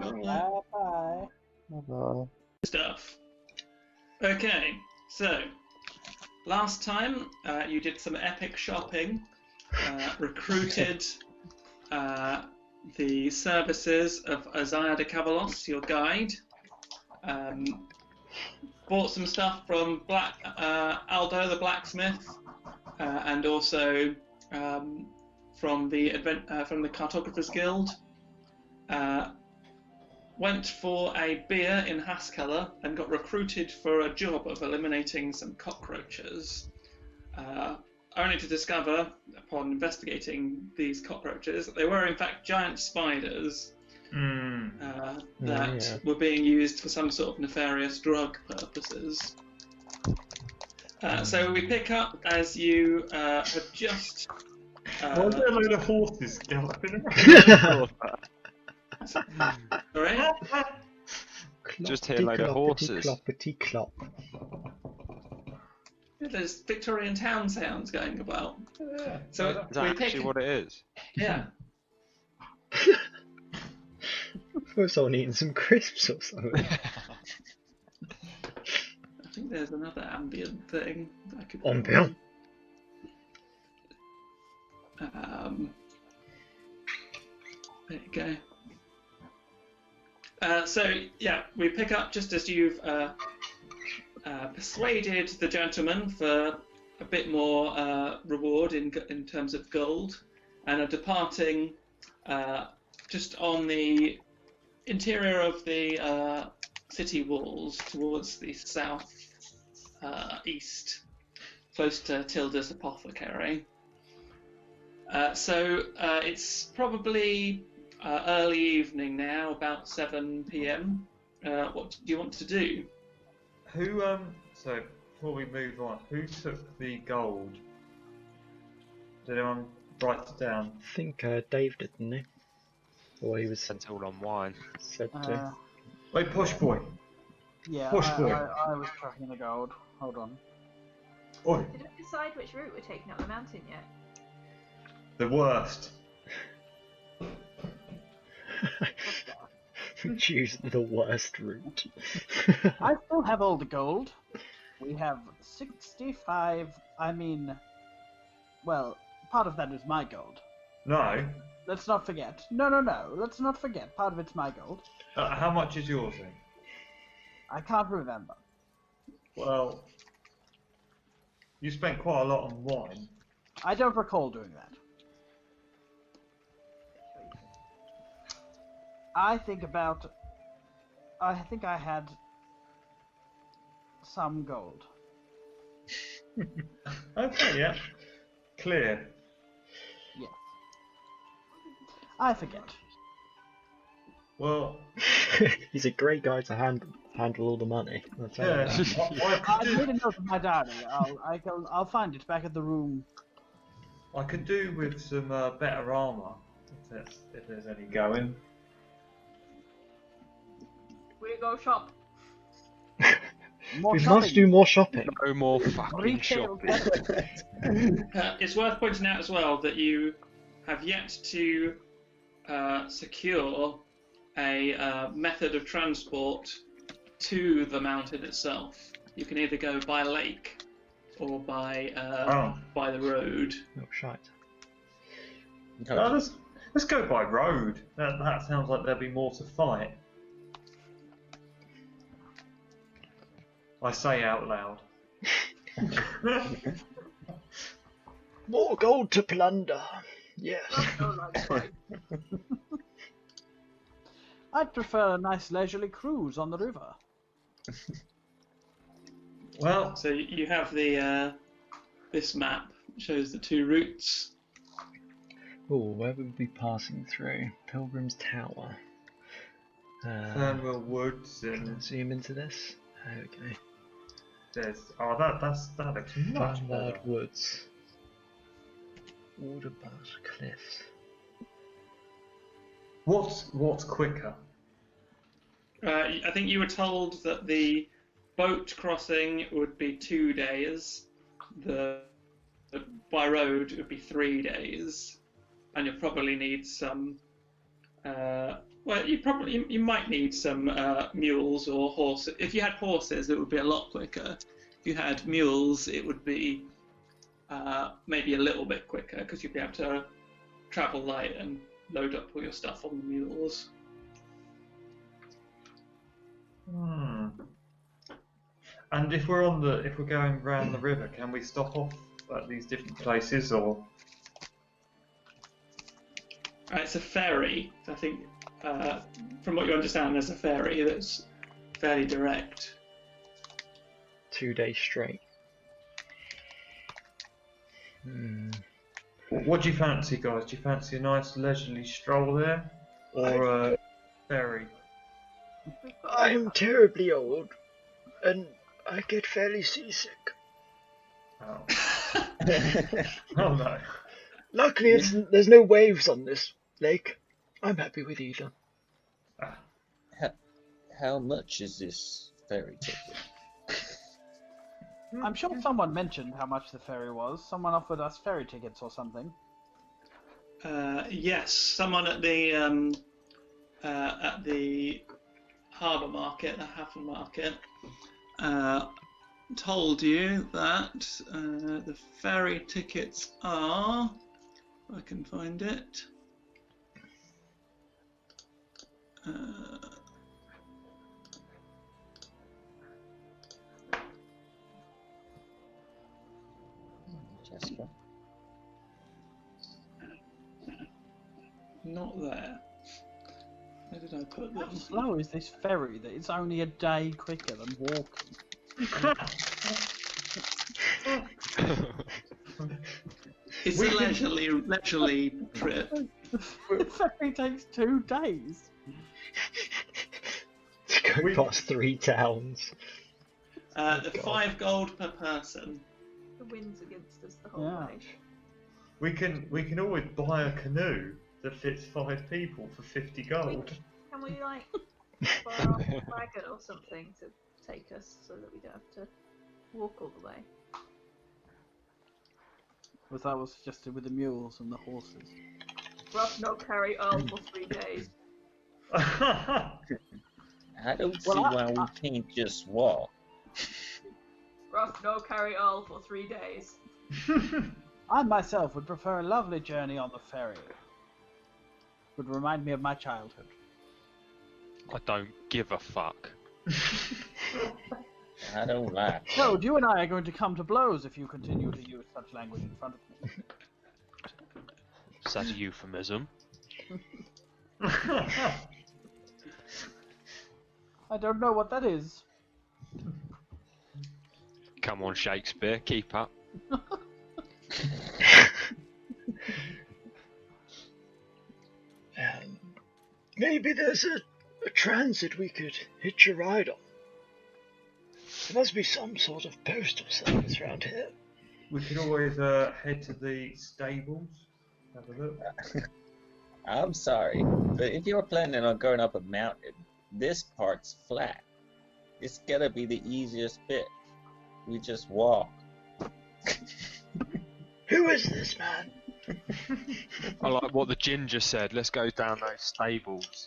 Bye. Bye-bye. Stuff. Okay, so last time you did some epic shopping, recruited the services of Isaiah de Cavalos, your guide, bought some stuff from Aldo the blacksmith, and also from the Cartographers Guild. Went for a beer in Haskella and got recruited for a job of eliminating some cockroaches, only to discover, upon investigating these cockroaches, that they were in fact giant spiders that were being used for some sort of nefarious drug purposes. So we pick up as you had just... Why is there a load of horses galloping around? Sorry? Just hear a load of horses. Cloppity clop. There's Victorian town sounds going about. So Is that actually what it is? Yeah. I thought someone eating some crisps or something. I think there's another ambient thing that I could. Ambient. There you go. So yeah, we pick up just as you've persuaded the gentleman for a bit more reward in terms of gold, and are departing just on the interior of the city walls towards the south east, close to Tilda's apothecary. So it's probably early evening now, about 7 p.m. What do you want to do? Who, so before we move on, who took the gold? Did anyone write it down? I think Dave did, didn't he? Or he was Sent all on wine. said to. Wait, Posh Boy. Yeah, Push boy. I was tracking the gold. Hold on. Oi, Did we decide which route we're taking up the mountain yet? the worst. Choose the worst route. I still have all the gold. We have 65. I mean, well, part of that is my gold. No. Let's not forget. No. Let's not forget. Part of it's my gold. How much is yours then? I can't remember. Well, you spent quite a lot on wine. I don't recall doing that. I think I had some gold. Okay, yeah. Clear. Yes. I forget. Well, He's a great guy to handle all the money. That's yeah. I made a note of my diary. I'll find it back at the room. I could do with some better armour, if there's any going. We go shop. More We shopping. must do more shopping. No more fucking Retail. shopping. It's worth pointing out as well that you have yet to secure a method of transport to the mountain itself. You can either go by lake or by the road. Oh, shite. No, let's go by road. That sounds like there'll be more to fight. I say out loud. More gold to plunder. Yes. I'd prefer a nice leisurely cruise on the river. Well, So you have the this map shows the two routes. Oh, where would we be passing through? Pilgrim's Tower. Fernwell Woods and Zoom into this. Okay. there's that looks much better. Fernwell Woods. Waterbush Cliffs. What's quicker? I think you were told that the boat crossing would be 2 days. By road it would be 3 days, and you'll probably need some Well, you might need some mules or horses. If you had horses, it would be a lot quicker. If you had mules, it would be maybe a little bit quicker because you'd be able to travel light and load up all your stuff on the mules. And if we're going round the river, can we stop off at these different places, or? It's a ferry. I think, from what you understand, there's a ferry that's fairly direct. 2 days straight. What do you fancy, guys? Do you fancy a nice leisurely stroll there, or a ferry? I am terribly old, and I get fairly seasick. Oh. Oh no. Luckily, there's no waves on this lake. I'm happy with either. How much is this ferry ticket? I'm sure someone mentioned how much the ferry was. Someone offered us ferry tickets or something. Yes, someone at the harbour market, the Hafen market, told you that the ferry tickets are. If I can find it. Jessica? Not there. Where did I put How them? slow is this ferry that it's only a day quicker than walking? It's a leisurely trip. The ferry takes 2 days. To go past 3 towns. The 5 gold per person. The wind's against us the whole Yeah. way. We can always buy a canoe that fits 5 people for 50 gold. Can we like borrow a wagon or something to take us so that we don't have to walk all the way? Was that was suggested with the mules and the horses? Rough no carry all for 3 days. I don't see why we can't just walk. Rough no carry all for 3 days. I myself would prefer a lovely journey on the ferry. Would remind me of my childhood. I don't give a fuck. I don't like. Toad, you and I are going to come to blows if you continue to use such language in front of me. Is that a euphemism? I don't know what that is. Come on, Shakespeare, keep up. Maybe there's a transit we could hitch a ride on. There must be some sort of postal service around here. We could always head to the stables, have a look. I'm sorry, but if you're planning on going up a mountain, this part's flat. It's gotta be the easiest bit. We just walk. Who is this man? I like what the ginger said. Let's go down those stables.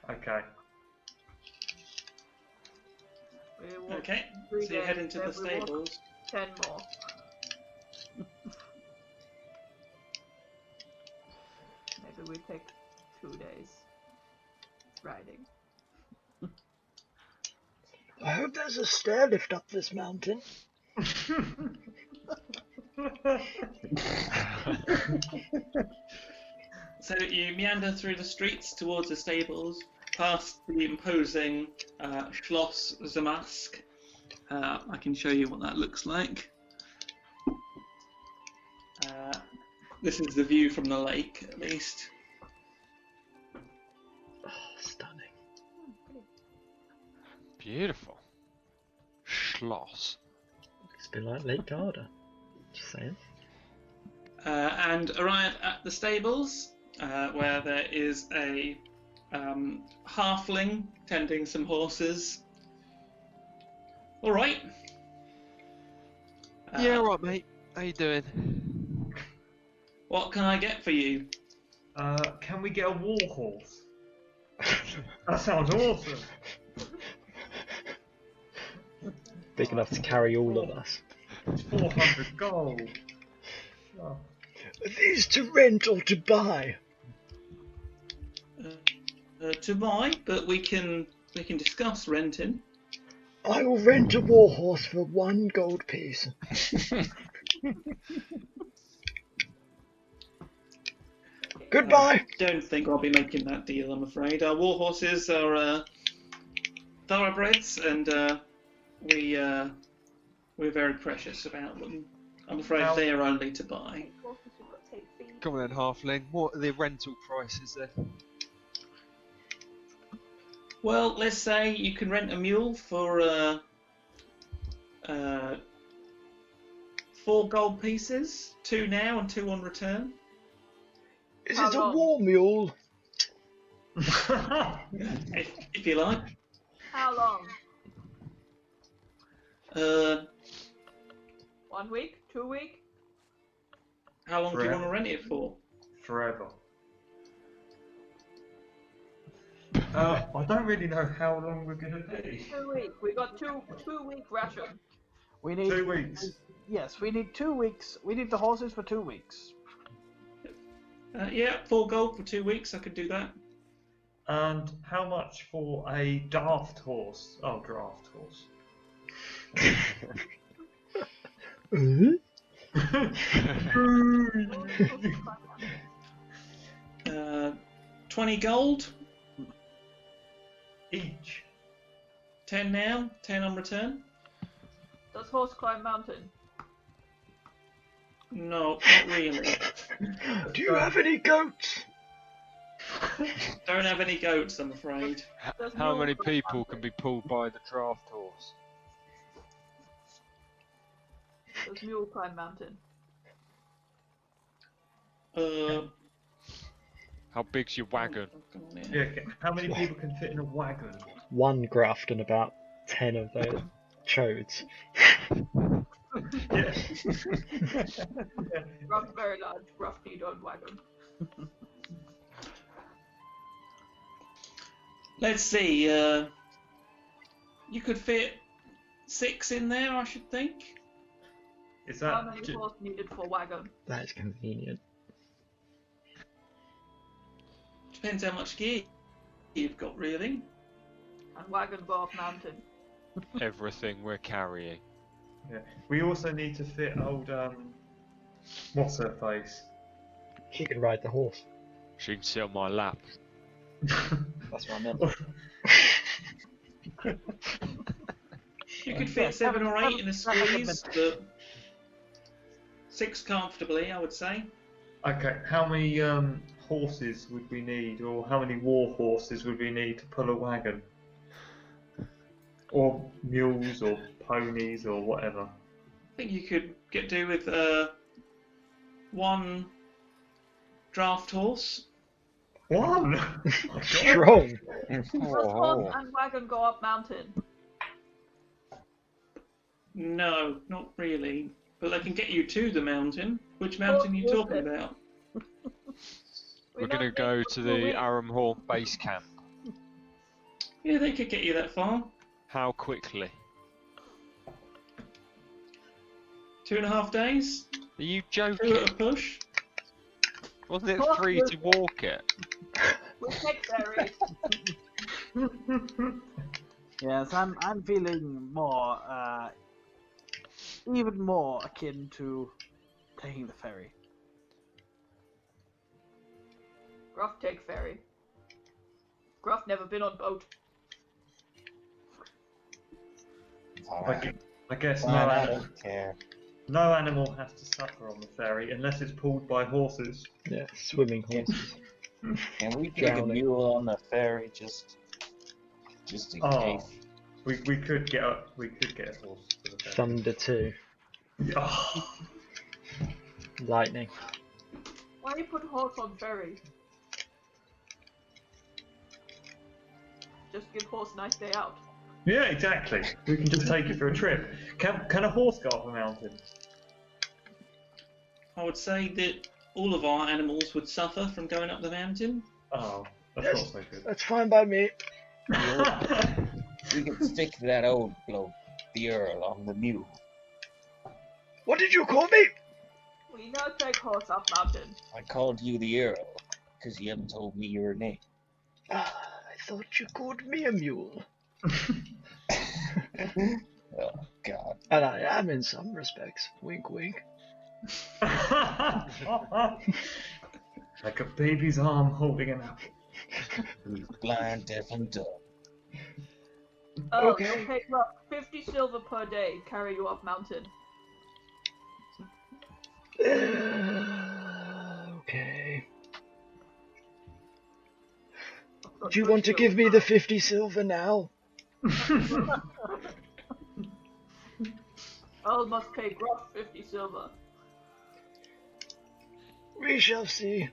Okay. We walk Okay, 3 so you head into days, the then we walk stables. 10 more. Maybe we take 2 days riding. I hope there's a stair lift up this mountain. So you meander through the streets towards the stables, past the imposing Schloss Zamask. I can show you what that looks like. This is the view from the lake, at least. Oh, stunning. Beautiful. Schloss. It's a bit like Lake Garda. Just saying. And arrive at the stables, where there is a halfling tending some horses. All right. Yeah, right, mate. How you doing? What can I get for you? Can we get a war horse? That sounds awesome. Big enough to carry all of us. It's 400 gold. Oh. Are these to rent or to buy? To buy, but we can discuss renting. I will rent a warhorse for 1 gold piece. Goodbye. I don't think I'll be making that deal, I'm afraid. Our war horses are thoroughbreds, and we're very precious about them. I'm afraid Now- they're only to buy. Horses, we've got to take feed. Come on then, halfling. What are the rental prices there? Well, let's say you can rent a mule for 4 gold pieces, 2 now and 2 on return. Is How it a long? war mule? If you like. How long? 1 week? 2 week? How long do you Forever. want to rent it for? Forever. I don't really know how long we're going to be. 2 week. We got 2-week ration. We need 2 weeks. Yes, we need 2 weeks. We need the horses for 2 weeks. Yeah, 4 gold for 2 weeks. I could do that. And how much for a draft horse? Oh, draft horse. 20 gold, Each. 10 now, 10 on return. Does horse climb mountain? No, not really. Do you have any goats? Don't have any goats, I'm afraid. Does How mule many climb people mountain? can be pulled by the draft horse? Does mule climb mountain? How big's your wagon? Yeah, how many people can fit in a wagon? 1 graft and about 10 of those chodes. Yeah. Rough, very large, rough need-on wagon. Let's see. You could fit 6 in there, I should think. Is How that many horse needed for wagon? That is convenient. Depends how much gear you've got, really. And wagon go up mountain. Everything we're carrying. Yeah. We also need to fit old what's her face? She can ride the horse. She can sit on my lap. That's what I meant. You could fit 7 or 8 in a squeeze, but 6 comfortably, I would say. Okay, how many horses would we need, or how many war horses would we need to pull a wagon? Or mules, or ponies, or whatever. I think you could do with 1 draft horse. 1! Strong. Does horse and wagon go up mountain? No, not really. But they can get you to the mountain. Which mountain are you talking about? We're gonna go to the Aurumhorn base camp. Yeah, they could get you that far. How quickly? 2.5 days. Are you 2 at a joking? push. Wasn't it 3 to walk it? We'll take ferry. Yes, I'm feeling more, even more akin to taking the ferry. Gruff take ferry. Gruff never been on boat. I guess Fine, I don't care. no animal has to suffer on the ferry unless it's pulled by horses. Yeah, swimming horses. Can we take a Drowning. mule on the ferry just in Oh, case? we could get a horse for the ferry. Thunder 2. Oh, Lightning. Why you put horse on ferry? Just give horse nice day out. yeah, exactly. We can just take it for a trip. Can a horse go up a mountain? I would say that all of our animals would suffer from going up the mountain. Oh, that's Yes. not so good. That's fine by me. We can stick that old bloke, the Earl, on the mule. What did you call me? We now take horse up mountain. I called you the Earl, because you haven't told me your name. Ah, I thought you called me a mule. Oh, God. And I am in some respects. Wink, wink. Like a baby's arm holding an apple. Who's blind, deaf, and dumb. Oh, Okay. okay, look, 50 silver per day, carry you up mountain. Okay. Do you want to give me the 50 silver now? Earl must pay Gruff 50 silver. We shall see.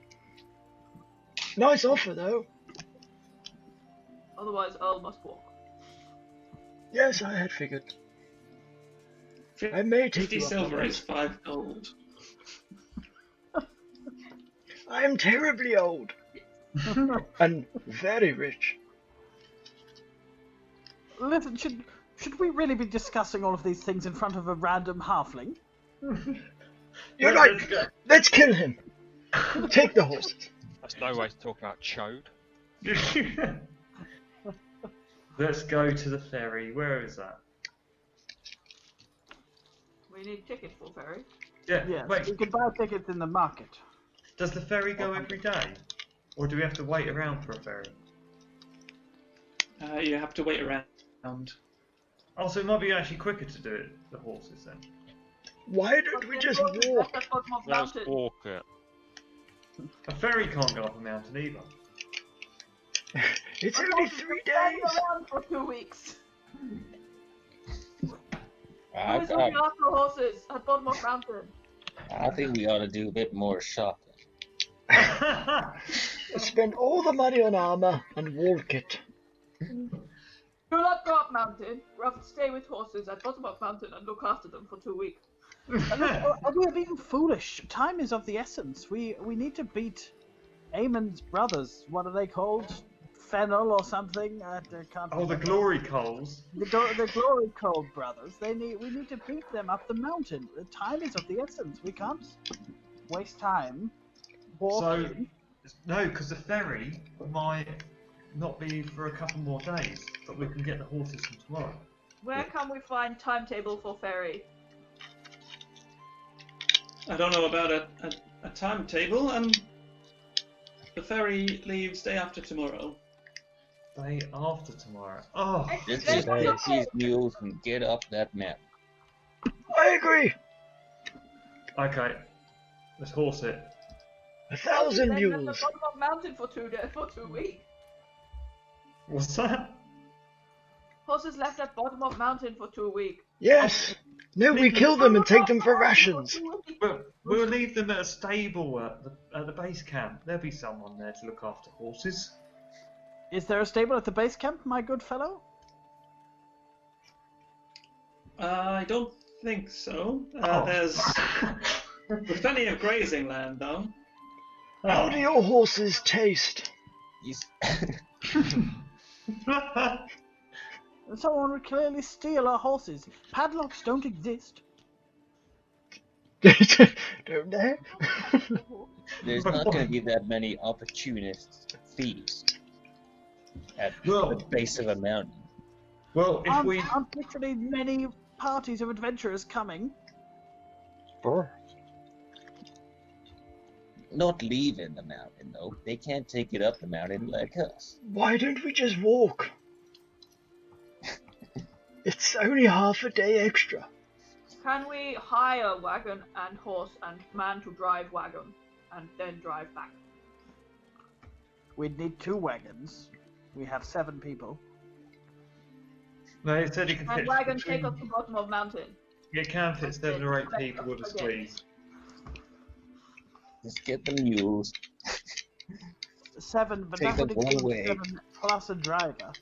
Nice offer, though. Otherwise, Earl must walk. Yes, I had figured. I may take 50 you up on silver that. is 5 gold. I am terribly old. And very rich. Listen, should we really be discussing all of these things in front of a random halfling? You're right. Let's kill him. Take the horses. That's no way to talk about chode. Let's go to the ferry. Where is that? We need tickets for ferry. Yeah, Yes, wait. we can buy tickets in the market. Does the ferry go every day? Or do we have to wait around for a ferry? You have to wait around. Oh, so it might be actually quicker to do it, the horses then. Why don't we just walk? At the bottom of Let's mountain. walk it. A ferry can't go up a mountain either. It's But only horses 3 will stand days. around for 2 weeks. I, Who's looking I, after horses at bottom of mountain? I think we ought to do a bit more shopping. Spend all the money on armor and walk it. Do not go up mountain. Rather stay with horses at bottom of mountain and look after them for 2 weeks. We're being foolish. Time is of the essence. We need to beat Aemon's brothers. What are they called? Fennel or something? I can't. Oh, the remember. glory coals. The Glory Cold brothers. We need to beat them up the mountain. The time is of the essence. We can't waste time walking. No, because the ferry might not be for a couple more days, but we can get the horses from tomorrow. Where can we find timetable for ferry? I don't know about a timetable. The ferry leaves day after tomorrow. Day after tomorrow. Oh, Let's Then just what's get up these there? mules and get up that mountain. I agree. okay. Let's horse it. 1,000 Then at mules. the bottom of mountain for 2 days, for 2 weeks. What's that? Horses left at bottom of mountain for 2 weeks. Yes. No, we kill them and take them for rations. We'll leave them at a stable at the base camp. There'll be someone there to look after horses. Is there a stable at the base camp, my good fellow? I don't think so. Oh. There's plenty of grazing land, though. How do your horses taste? Someone would clearly steal our horses. Padlocks don't exist. Don't they? There's not going to be that many opportunist thieves at the base of a mountain. Well, if we... Aren't literally many parties of adventurers coming? Not leaving the mountain, though. They can't take it up the mountain like us. Why don't we just walk? It's only half a day extra. Can we hire wagon and horse and man to drive wagon and then drive back? We'd need 2 wagons. We have 7 people. No, it said you can And fit... wagon take us to bottom of mountain. It can fit 7 or 8 people with a squeeze. Just get the mules. 7, but Take that would them one include way. 7 plus a driver.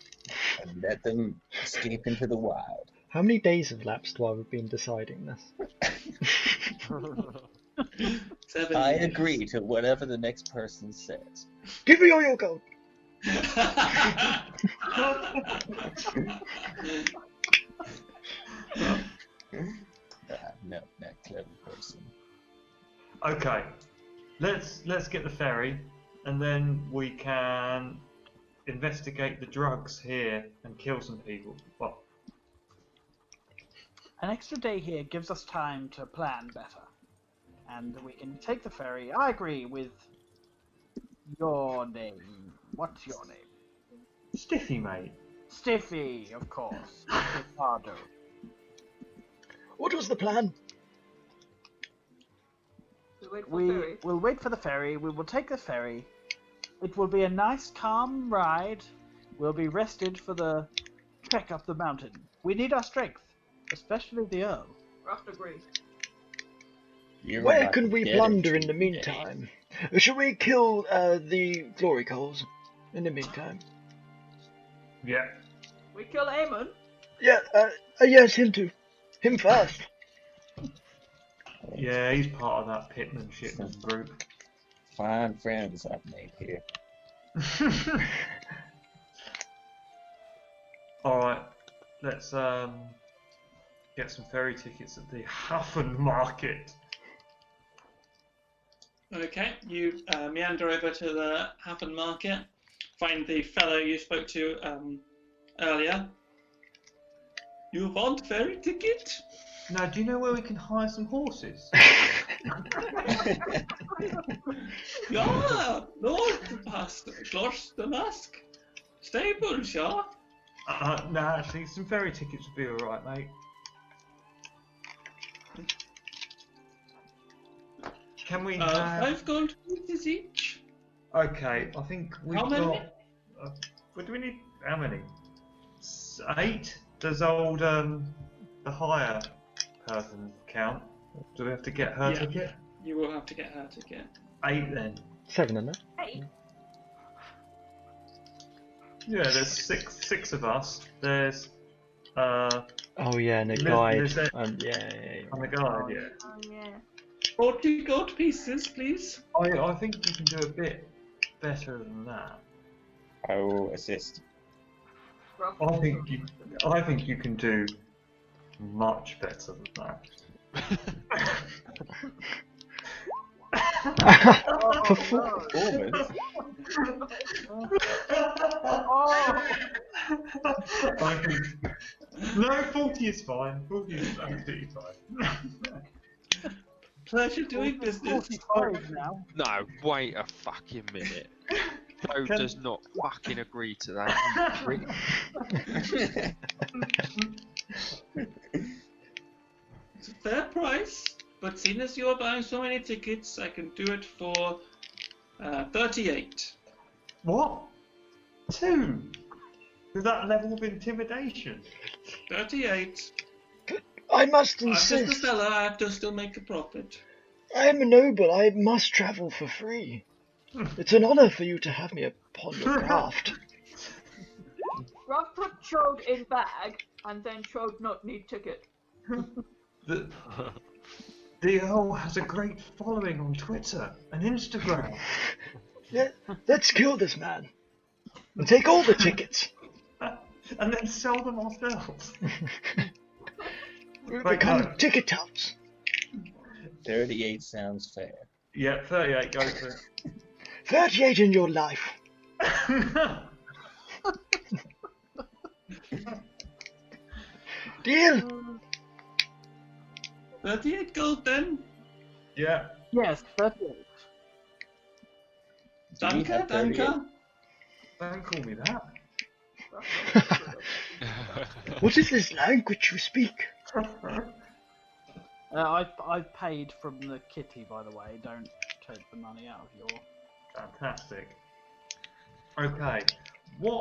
And let them escape into the wild. How many days have lapsed while we've been deciding this? 7 I years. agree to whatever the next person says. Give me all your gold. No, that clever person. Okay, let's get the ferry, and then we can investigate the drugs here and kill some people. Well, An extra day here gives us time to plan better. And we can take the ferry. I agree with your name. What's your name? Stiffy, mate. Stiffy, of course. Ricardo. What was the plan? We wait for the ferry. Will wait for the ferry. We will take the ferry. It will be a nice, calm ride. We'll be rested for the trek up the mountain. We need our strength, especially the Earl. Rough agree. Where can we plunder in the meantime? Should we kill the glory coals in the meantime? Yeah. We kill Aemon. Yeah, yes, him too. Him first. Yeah, he's part of that pitmanship group. Fine friends I've made here. Alright, let's get some ferry tickets at the Hafen Market. Okay, you meander over to the Hafen Market, find the fellow you spoke to earlier. You want ferry ticket? Now, do you know where we can hire some horses? Ja, Klostermask. Stables, ja. No, actually, some ferry tickets would be alright, mate. Can we have... 5 gold pieces each. Okay, I think we've How many? got... what do we need? How many? 8? Does old, the hire person count? Do we have to get her Yeah. ticket? You will have to get her ticket. 8 then. 7 and that. Hey. Yeah, there's six of us. There's Oh yeah, and the Liz- guide. Lizette. Yeah. on the guide, yeah. Oh yeah. 40 gold pieces, please. I think you can do a bit better than that. I will assist. Rough. I think you can do much better than that. Performance? I think, no, 40 is fine. 40 is absolutely fine. Pleasure doing business. 45 now. No, wait a fucking minute. Joe Can- does not fucking agree to that. you prick. It's a fair price, but seeing as you're buying so many tickets, I can do it for 38. What? 2? With that level of intimidation? 38. I must I'm just a insist. seller, I have to still make a profit. I am a noble. I must travel for free. It's an honor for you to have me upon your craft. Rough put Chode in bag, and then Chode not need ticket. The Earl has a great following on Twitter and Instagram. Let's kill this man and take all the tickets. And then sell them ourselves. We Right, become no. ticket touts. 38 sounds fair. Yeah, 38 goes for it. 38 in your life. Deal. 38 gold then. Yeah. Yes, 38. Do we Danke, have 38? danke. Don't call me that. What is this language you speak? I've paid from the kitty, by the way. Don't take the money out of your. Fantastic. Okay. Where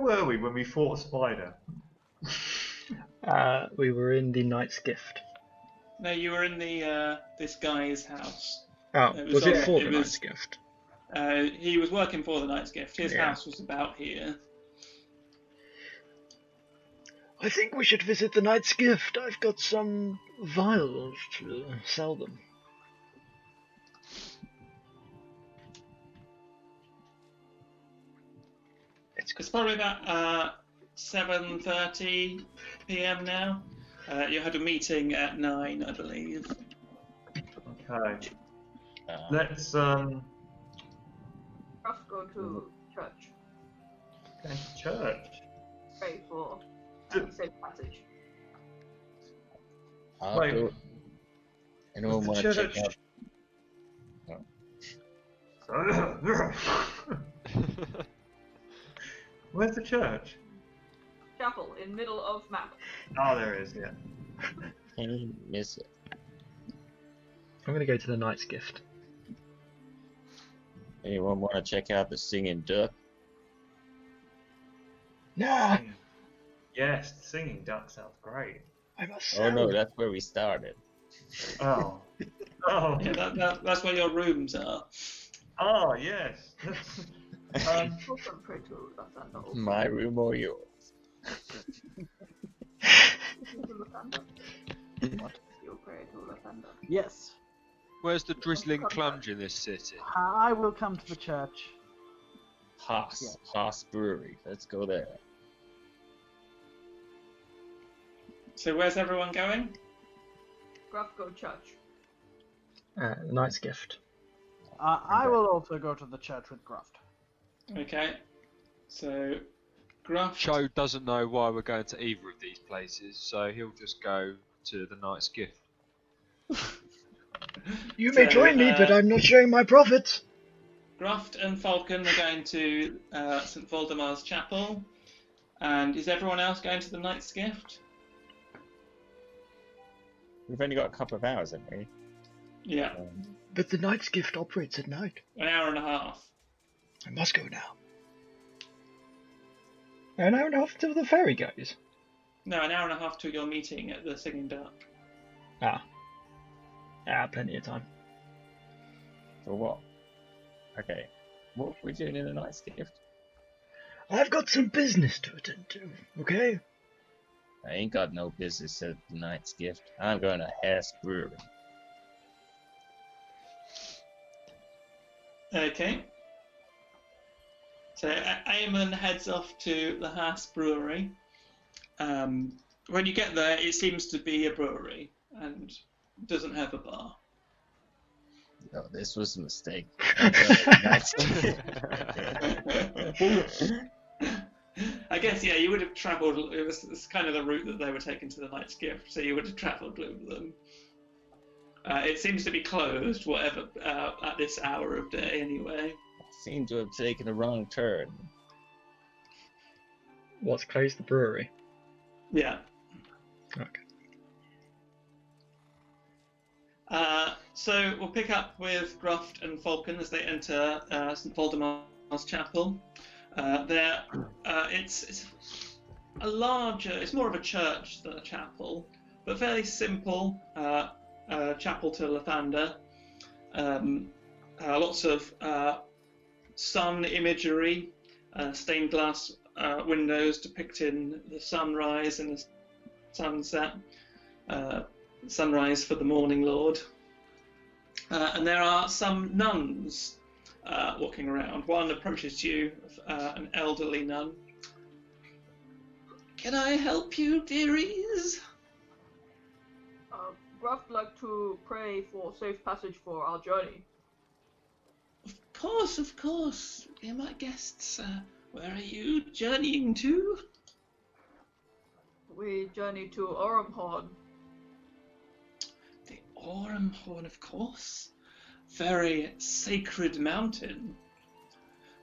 were we when we fought a spider? We were in the Knight's Gift. No, you were in the this guy's house. Oh, It was was it on- for it the was- Knight's Gift? He was working for the Knight's Gift. His Yeah. house was about here. I think we should visit the Knight's Gift. I've got some vials to sell them. It's probably about 7:30 p.m. now. You had a meeting at 9, I believe. Okay. Let's Let's go to church. go to church. Pray for safe passage. I'll Wait. do it. Anyone What's want the to check church? out? Where's the church? Chapel in middle of map. Oh, there it is. Yeah. Can you miss it? I'm gonna go to the Knight's Gift. Anyone want to check out the singing duck? Nah, Yes, the singing duck sounds great. I must Oh sell. no, that's where we started. Oh. Oh. Yeah, that's where your rooms are. Oh, yes. Also pray to Lathander. Also. My room or yours? Lathander. What? You'll pray to Lathander. Yes. Where's the drizzling clunge in this city? I will come to the church. Haas. Yeah. Haas Brewery. Let's go there. So where's everyone going? Gruff go church. The Knight's Gift. I will also go to the church with Gruft. Okay. So, Gruff. Cho doesn't know why we're going to either of these places, so he'll just go to the Knight's Gift. You may So, join me, but I'm not sharing my profits. Gruft and Falcon are going to St. Voldemar's Chapel. And is everyone else going to the Knight's Gift? We've only got a couple of hours, haven't we? Yeah, But the Knight's Gift operates at night. an hour and a half. I must go now. An hour and a half until the ferry goes. No, an hour and a half to your meeting at the Singing Duck. Plenty of time. For what? Okay. What are we doing in the Knight's Gift? I've got some business to attend to, okay? I ain't got no business at the Knight's Gift. I'm going to Haas Brewery. Okay. So Eamon heads off to the Haas Brewery. When you get there, it seems to be a brewery and doesn't have a bar. No, this was a mistake. I'm going to the Knight's Gift. I guess, yeah, you would have travelled. It's kind of the route that they were taking to the Knight's Gift, so you would have travelled with them. It seems to be closed, whatever, at this hour of day, anyway. Seem to have taken a wrong turn. What's closed? The brewery. Yeah. Okay. So we'll pick up with Gruft and Falcon as they enter St. Voldemar's Chapel. It's a larger, it's more of a church than a chapel, but fairly simple chapel to Lathander. Lots of sun imagery, stained glass windows depicting the sunrise and the sunset, sunrise for the morning lord. And there are some nuns walking around. One approaches you, an elderly nun. Can I help you, dearies? Gruff like to pray for safe passage for our journey. Of course. You're my guests. Where are you journeying to? We journey to Aurumhorn. The Aurumhorn, of course. Very sacred mountain.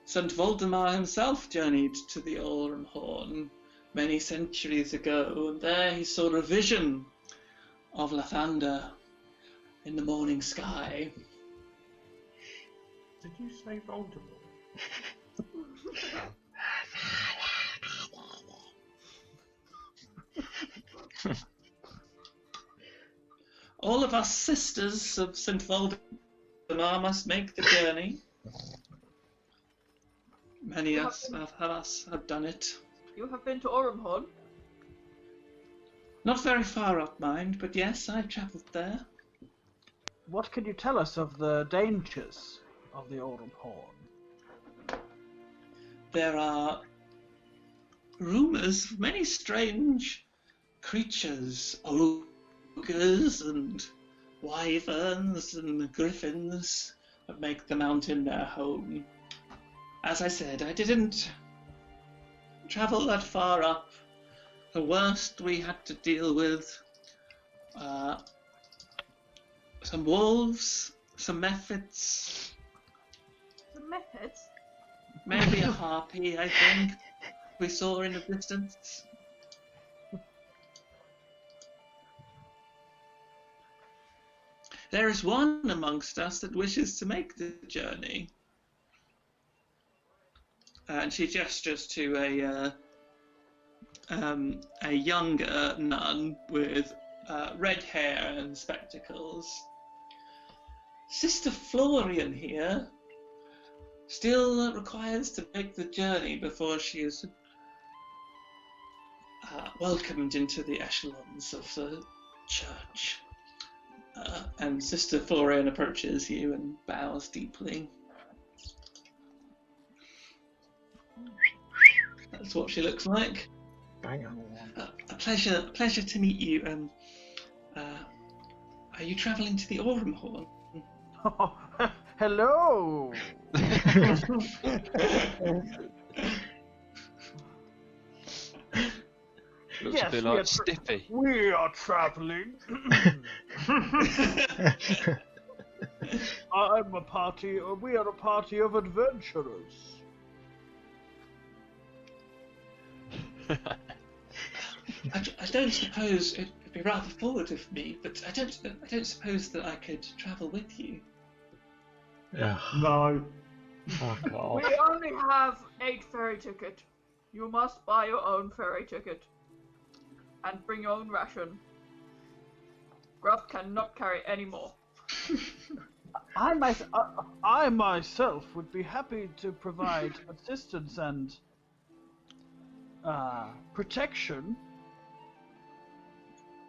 St. Voldemar himself journeyed to the Aurumhorn many centuries ago, and there he saw a vision of Lathander in the morning sky. Did you say Voldemort? All of us sisters of St. Voldemar must make the journey. Many of us have done it. You have been to Aurumhorn? Not very far up, mind, but yes, I've travelled there. What can you tell us of the dangers of the Aurumhorn? There are rumours of many strange creatures, ogres and wyverns and griffins that make the mountain their home. As I said, I didn't travel that far up. The worst we had to deal with, some wolves, some mephits, The methods? maybe a harpy, I think, we saw in the distance. There is one amongst us that wishes to make the journey. And she gestures to a younger nun with red hair and spectacles. Sister Florian here still requires to make the journey before she is welcomed into the echelons of the church. And Sister Florian approaches you and bows deeply. That's what she looks like. Bang on. A pleasure to meet you. Are you travelling to the Aurumhorn? Oh, hello. Looks Yes, a bit we are like Stiffy. We are traveling. I'm a party. We are a party of adventurers. I don't suppose it'd be rather forward of me, but I don't suppose that I could travel with you. Ugh, No. fuck off. We only have 8 ferry tickets. You must buy your own ferry ticket. And bring your own ration. Gruff cannot carry any more. I myself would be happy to provide assistance and protection.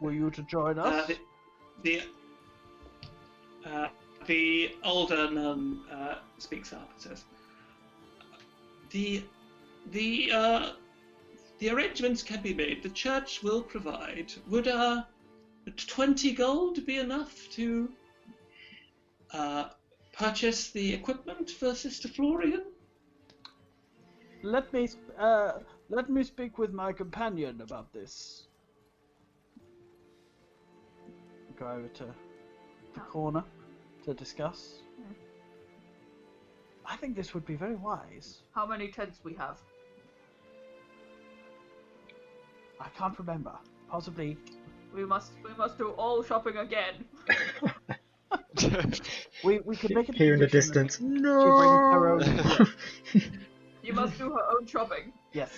Were you to join us? The older nun speaks up and says, the arrangements can be made. The church will provide. Would 20 gold be enough to purchase the equipment for Sister Florian? Let me speak with my companion about this. Go over to the corner to discuss. Yeah. I think this would be very wise. How many tents we have? I can't remember. Possibly. We must do all shopping again. We could make it Here in the tradition distance. that she brings her own. No. You must do her own shopping. Yes,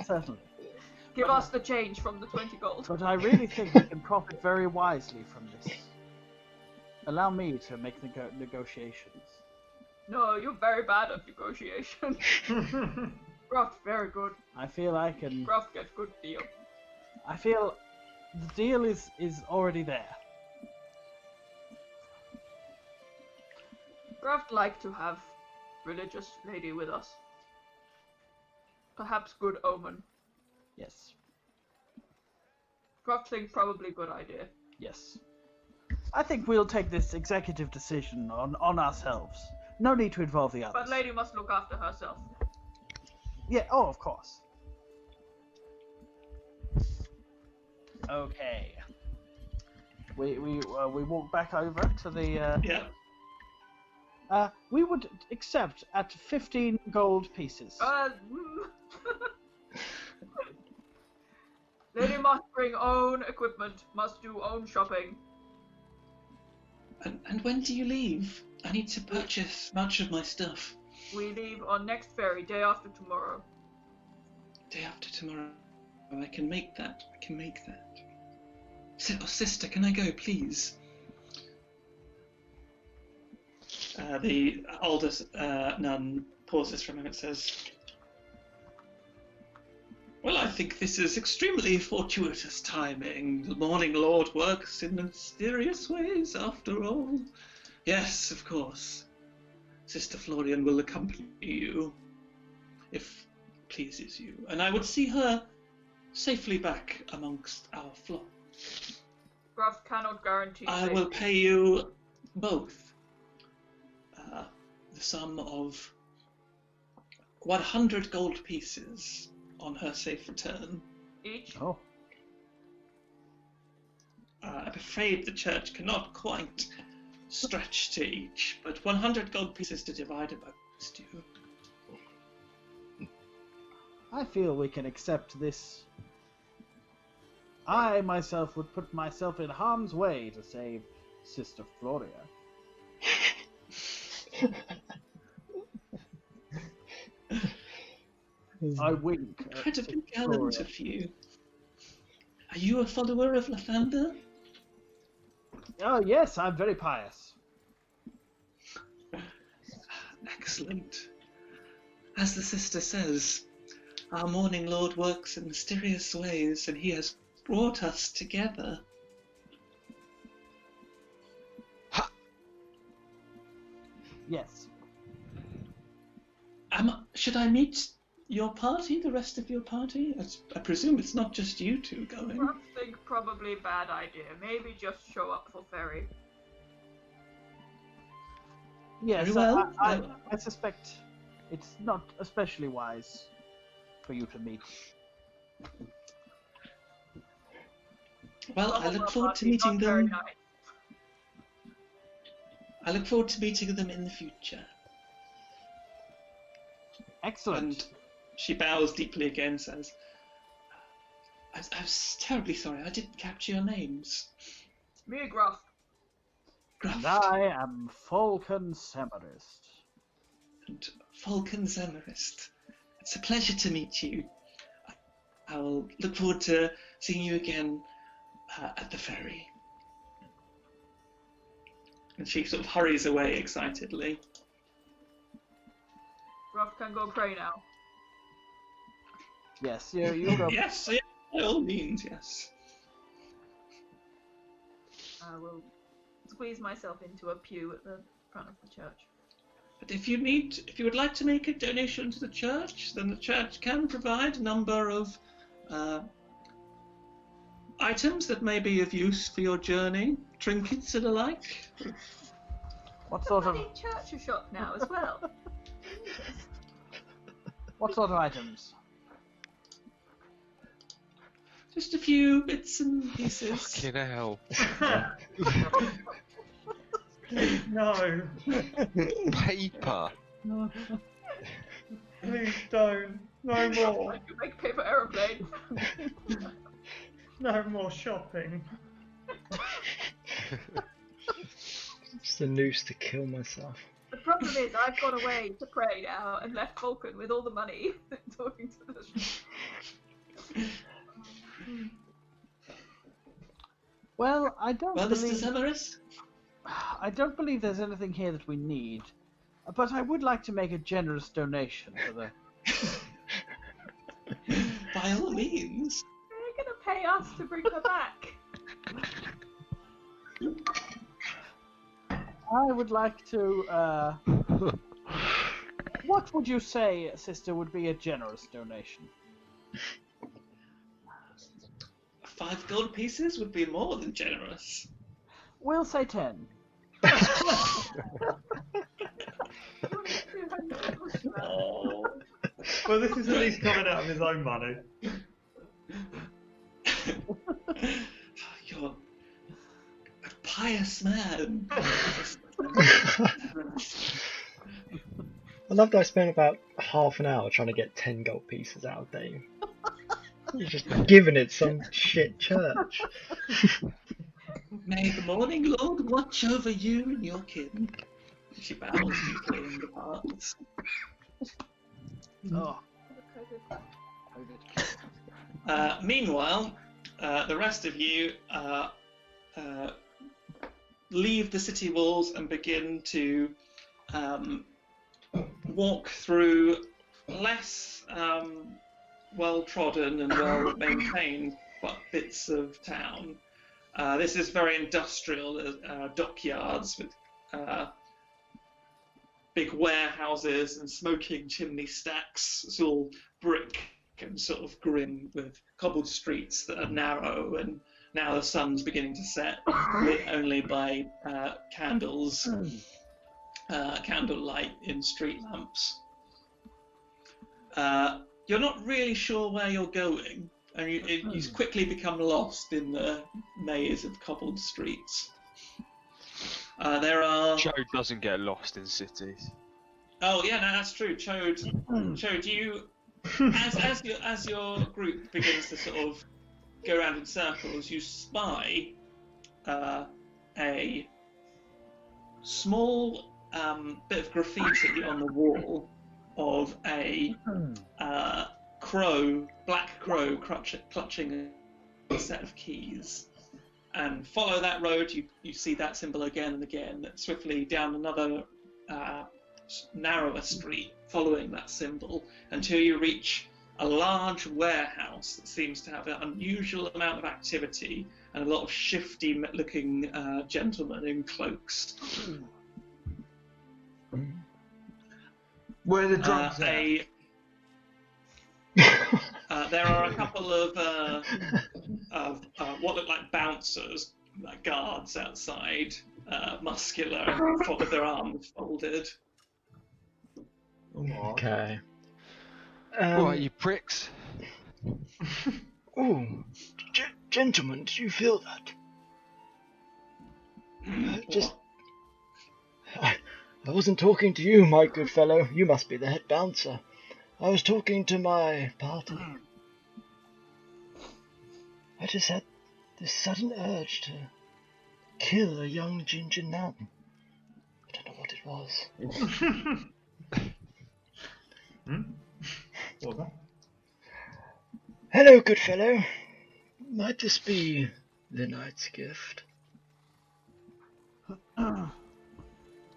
certainly. Give us the change from the 20 gold. But I really think we can profit very wisely from this. Allow me to make negotiations. No, you're very bad at negotiation. Gruff, very good. I feel I can. Gruff gets good deal. I feel the deal is already there. Gruff like to have religious lady with us. Perhaps good omen. Yes. Gruff think probably good idea. Yes. I think we'll take this executive decision on ourselves. No need to involve the others. But lady must look after herself. Yeah, oh, of course. Okay. We walk back over to the. Yeah. We would accept at 15 gold pieces. Lady must bring own equipment, must do own shopping. And when do you leave? I need to purchase much of my stuff. We leave on next ferry, day after tomorrow. Day after tomorrow. I can make that. Sister, can I go, please? The oldest nun pauses for a moment and says, well, I think this is extremely fortuitous timing. The Morning Lord works in mysterious ways, after all. Yes, of course. Sister Florian will accompany you. If pleases you, and I would see her safely back amongst our flock. Gruff cannot guarantee I safety. will pay you both the sum of 100 gold pieces on her safe return. Each? Oh. I'm afraid the church cannot quite stretch to each, but 100 gold pieces to divide amongst you. I feel we can accept this. I myself would put myself in harm's way to save Sister Floria. I wink. at Incredibly Sister gallant Floria. of you. Are you a follower of Lathander? Oh yes, I'm very pious. Excellent. As the sister says, our Morning Lord works in mysterious ways, and he has brought us together. Yes. Should I meet your party, the rest of your party? I presume it's not just you two going. Gruff think probably bad idea. Maybe just show up for ferry. Yes, Very well. I suspect it's not especially wise for you to meet. Well, I look forward to meeting them. I look forward to meeting them in the future. Excellent. And she bows deeply again, says, I was terribly sorry, I didn't capture your names. Me, Gruff. Gruff And I am Falcon Semarist. and Falcon Zemarist. It's a pleasure to meet you. I'll look forward to seeing you again at the ferry. And she sort of hurries away excitedly. Gruff can go pray now. Yes, you go. Yes, by all means, yes. I will squeeze myself into a pew at the front of the church. But if you would like to make a donation to the church, then the church can provide a number of items that may be of use for your journey, trinkets and the like. What sort of church shop now as well? what sort of items? Just a few bits and pieces. Fucking hell. No, Paper. please don't. No more. You make paper aeroplane. No more shopping. Just a noose to kill myself. The problem is I've gone away to pray now and left Vulcan with all the money talking to the Well, I don't Well, Mr. believe Severus? I don't believe there's anything here that we need, but I would like to make a generous donation for the. By all means. They're gonna pay us to bring her back. I would like to. What would you say, sister, would be a generous donation? 5 gold pieces would be more than generous. We'll say 10. Oh. Well, this is at least coming out of his own money. You're a pious man. I love that I spent about half an hour trying to get 10 gold pieces out of Dave. You're just giving it some shit church. May the Morning Lord watch over you and your kin. She bows deeply and departs. Oh. Meanwhile, the rest of you leave the city walls and begin to walk through less well-trodden and well-maintained bits of town. This is very industrial, dockyards with big warehouses and smoking chimney stacks. It's all brick and sort of grim with cobbled streets that are narrow, and now the sun's beginning to set, lit only by candles, candlelight in street lamps. You're not really sure where you're going, and you quickly become lost in the maze of cobbled streets. There are. Chode doesn't get lost in cities. Oh yeah, no, that's true. Chode, you, as your group begins to sort of go around in circles, you spy a small bit of graffiti on the wall of a black crow clutching a set of keys. And follow that road, you see that symbol again and again, swiftly down another narrower street, following that symbol, until you reach a large warehouse that seems to have an unusual amount of activity and a lot of shifty-looking gentlemen in cloaks. Where are the drugs at? There are a couple of what look like bouncers, like guards outside, muscular, with their arms folded. Okay. What, you pricks? Oh, gentlemen, did you feel that? I wasn't talking to you, my good fellow. You must be the head bouncer. I was talking to my party. I just had this sudden urge to kill a young ginger nun. I don't know what it was. What was that? Hello, good fellow. Might this be the night's gift?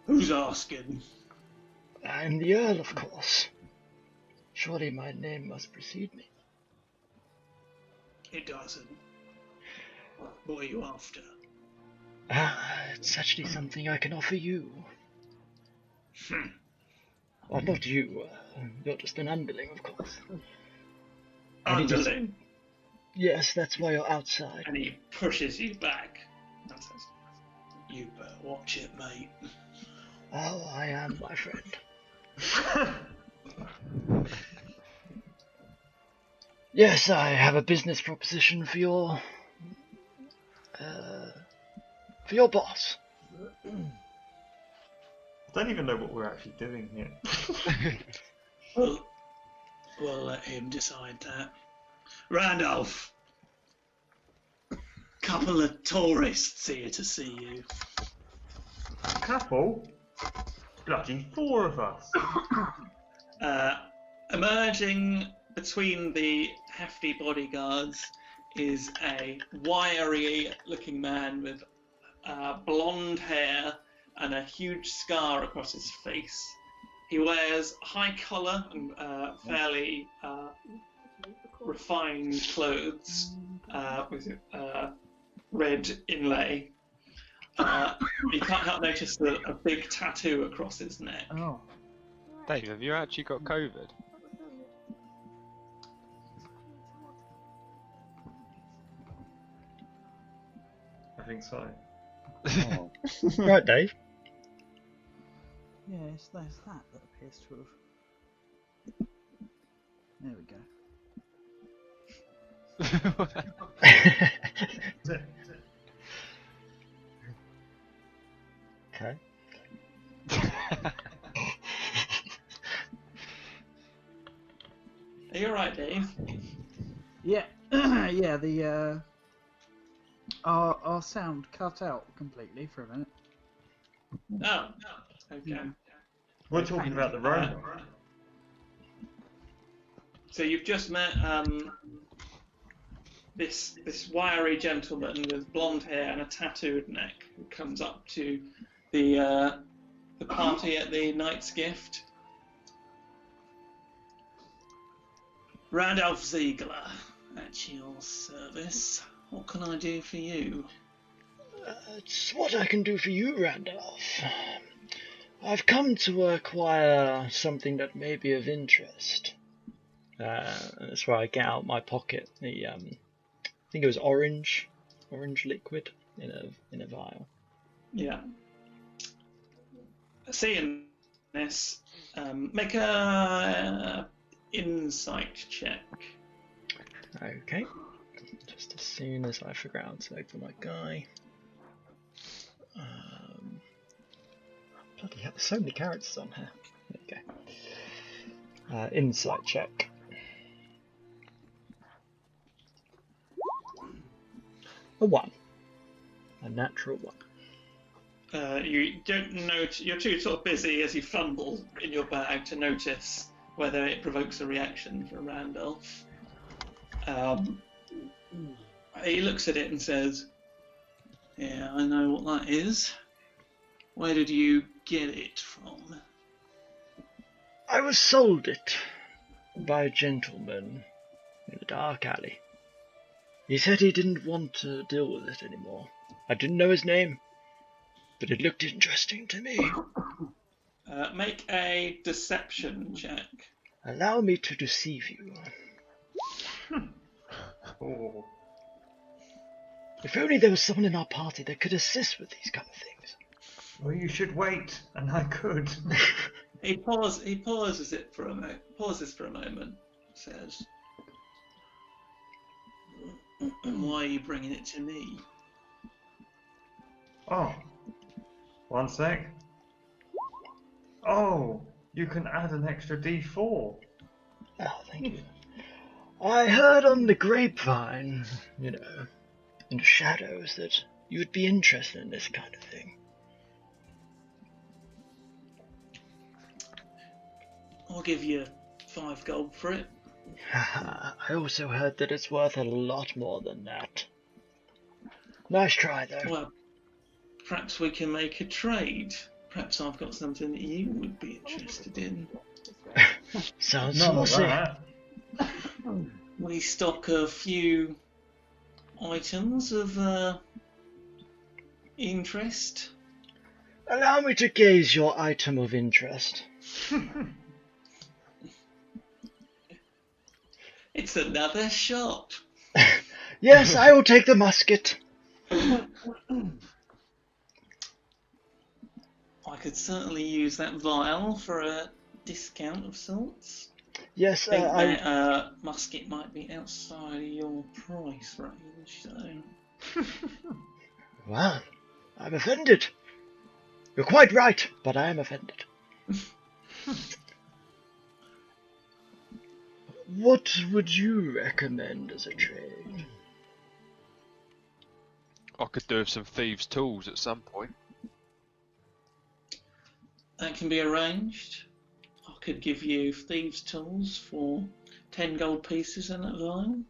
Who's asking? I'm the Earl, of course. Surely my name must precede me. It doesn't. What are you after? It's actually something I can offer you. Well, not you. You're just an underling, of course. Underling? Yes, that's why you're outside. And he pushes you back. And says, you better watch it, mate. Oh, I am, my friend. Yes, I have a business proposition for your boss. I don't even know what we're actually doing here. We'll let him decide that. Randolph! Couple of tourists here to see you. Couple? Bloody 4 of us. Emerging between the hefty bodyguards is a wiry-looking man with blonde hair and a huge scar across his face. He wears high collar and fairly refined clothes with red inlay. You can't help notice a big tattoo across his neck. Oh. Dave, have you actually got COVID? I think so. Oh. Right, Dave. Yes, there's that appears to have. There we go. Okay. Are you alright, Dave? Yeah, yeah. The our sound cut out completely for a minute. Oh, okay. We're talking about the robot. So you've just met this wiry gentleman with blonde hair and a tattooed neck who comes up to the party at the Knight's Gift. Randolph Ziegler, at your service. What can I do for you? It's what I can do for you, Randolph. I've come to acquire something that may be of interest. That's where I get out my pocket the I think it was orange liquid in a vial. Yeah. Seeing this, make a insight check. Okay. Just as soon as I figure out to open my guy. Bloody hell, there's so many characters on here. There you go. Insight check. A 1. A natural 1. You don't notice. You're too sort of busy as you fumble in your bag to notice whether it provokes a reaction from Randolph. He looks at it and says, "Yeah, I know what that is. Where did you get it from?" I was sold it by a gentleman in a dark alley. He said he didn't want to deal with it anymore. I didn't know his name, but it looked interesting to me. Make a deception check. Allow me to deceive you. Oh. If only there was someone in our party that could assist with these kind of things. Well, you should wait, and I could. He pauses for a moment. Says, "Why are you bringing it to me?" Oh, one sec. Oh, you can add an extra D4. Oh, thank you. I heard on the grapevine, in the shadows, that you would be interested in this kind of thing. I'll give you 5 gold for it. I also heard that it's worth a lot more than that. Nice try, though. Well, perhaps we can make a trade. Perhaps I've got something that you would be interested in. Sounds Not saucy. that. We stock a few items of interest. Allow me to gaze your item of interest. It's another shot. Yes, I will take the musket. I could certainly use that vial for a discount of sorts. Yes, I think that musket might be outside your price range, so... Well, I'm offended. You're quite right, but I am offended. What would you recommend as a trade? I could do with some thieves' tools at some point. That can be arranged. I could give you thieves' tools for 10 gold pieces in that vial.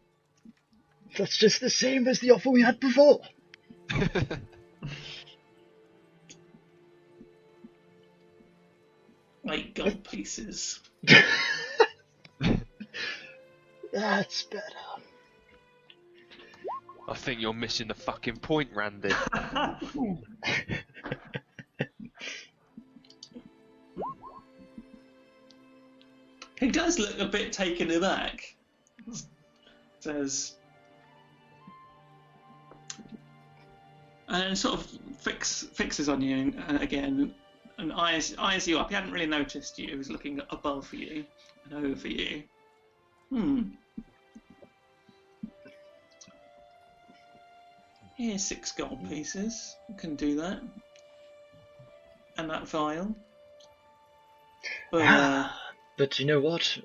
That's just the same as the offer we had before. 8 gold pieces. That's better. I think you're missing the fucking point, Randy. He does look a bit taken aback. Says, and sort of fixes on you again and eyes you up. He hadn't really noticed you. He was looking above you and over you. Here's 6 gold pieces. You can do that. And that vial. But, But you know what,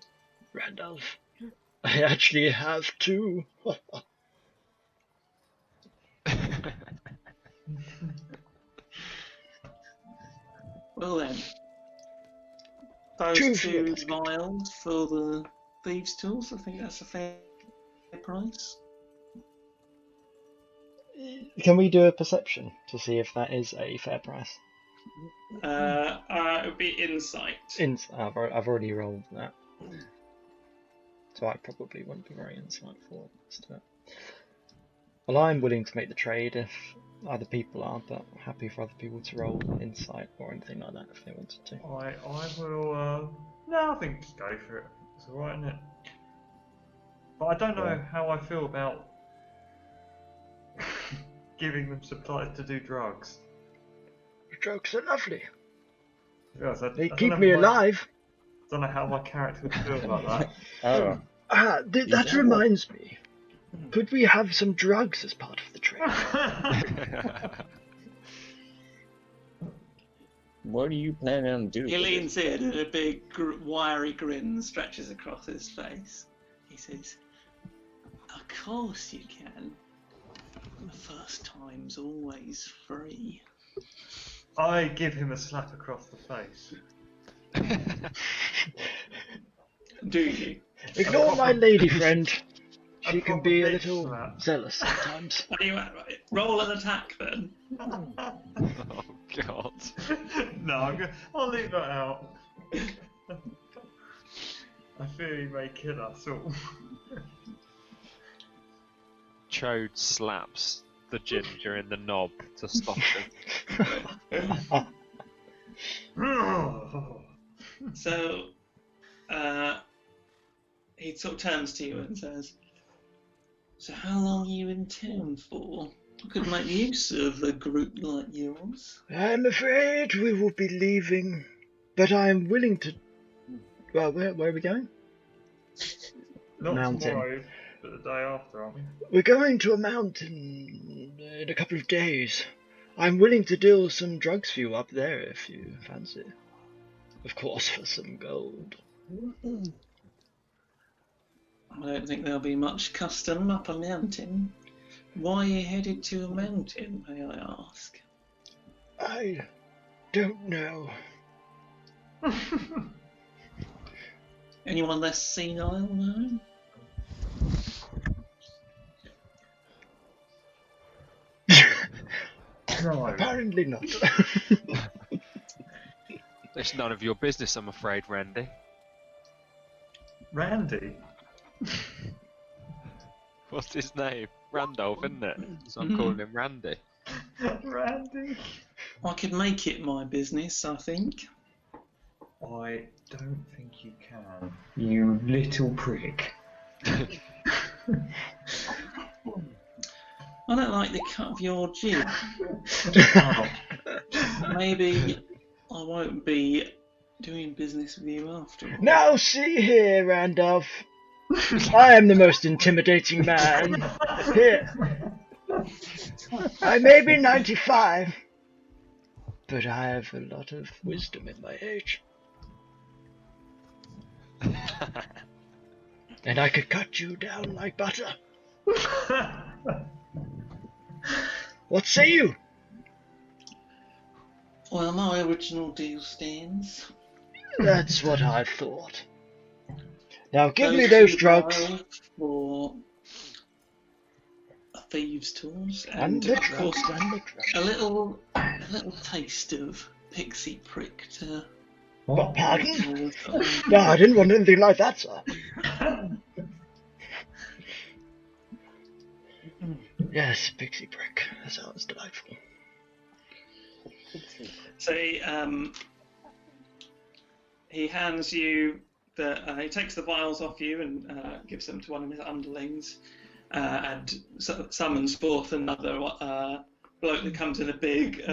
Randolph? I actually have 2. well then. Those 2 vials for the thieves' tools. I think that's a fair price. Can we do a perception to see if that is a fair price? It would be insight. I've already rolled that, so I probably wouldn't be very insightful as to it. Well, I'm willing to make the trade if other people are, but happy for other people to roll insight or anything like that if they wanted to. I will. No, I think just go for it. It's alright, isn't it? But I don't know how I feel about giving them supplies to do drugs. Drugs are lovely. Yes, They keep me alive. I don't know how my character would feel about that. Oh, That reminds me. Could we have some drugs as part of the trip? what are you planning on doing? He leans in and a big wiry grin stretches across his face. He says, "Of course you can. The first time's always free." I give him a slap across the face. Do you? Ignore my lady friend. She A can proper be a bitch little slap. zealous sometimes. Are you right? Roll an attack then. Oh God. No, I'll leave that out. I fear he may kill us all. Chode slaps the ginger in the knob to stop him. So, he sort of turns to you and says, "So how long are you in town for? I could make use of a group like yours." I'm afraid we will be leaving, but I'm willing to... Well, where are we going? Not Mountain. tomorrow, but the day after, aren't we? We're going to a mountain in a couple of days. I'm willing to deal some drugs for you up there if you fancy. Of course, for some gold. I don't think there'll be much custom up a mountain. Why are you headed to a mountain, may I ask? I don't know. Anyone less senile, no? No. Apparently not. It's none of your business, I'm afraid, Randy. Randy? What's his name? Randolph, isn't it? So I'm calling him Randy. Randy? I could make it my business, I think. I don't think you can. You little prick. I don't like the cut of your jib. Oh. Maybe I won't be doing business with you after all. Now see here, Randolph. I am the most intimidating man here. I may be 95, but I have a lot of wisdom in my age. And I could cut you down like butter. What say you? Well, my original deal stands. That's what I thought. Now give me Those those two drugs. vials for a thieves' tools, And and the of course drugs, and the drugs. a little taste of pixie prick to. What, pardon? No, I didn't want anything like that, sir. Yes, pixie prick. That sounds delightful. So he hands you he takes the vials off you and gives them to one of his underlings, and summons forth another bloke that comes in a big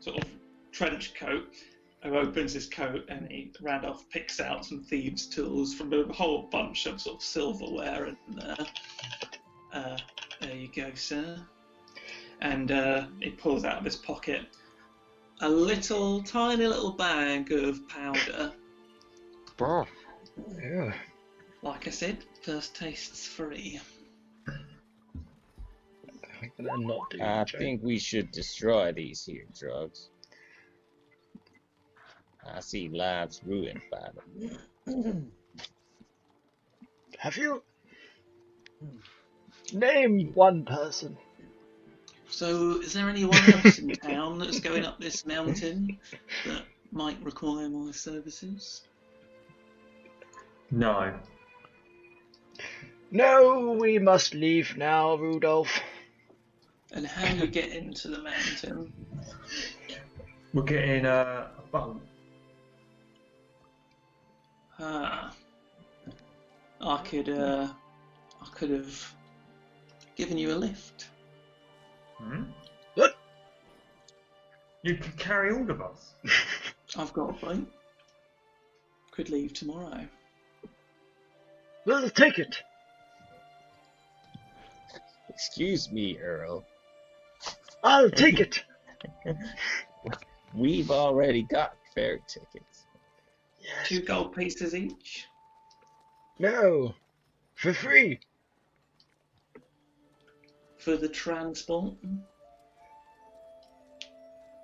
sort of trench coat, who opens his coat, and Randolph picks out some thieves' tools from a whole bunch of sort of silverware, and there you go, sir. And he pulls out of his pocket a tiny little bag of powder. Bro. Yeah. Like I said, first taste's free. I'm gonna not do I that. think we should destroy these here drugs. I see lives ruined by them. Have you? Name one person. So, is there anyone else in town that's going up this mountain that might require my services? No. No, we must leave now, Rudolph. And how you get into the mountain? We're getting a boat. I could I could have given you a lift. Hmm? What? You could carry all of us. I've got a boat. Could leave tomorrow. Well, take it. Excuse me, Earl. I'll take it. We've already got ferry tickets. Yes. 2 gold pieces each. No. For free. For the transport.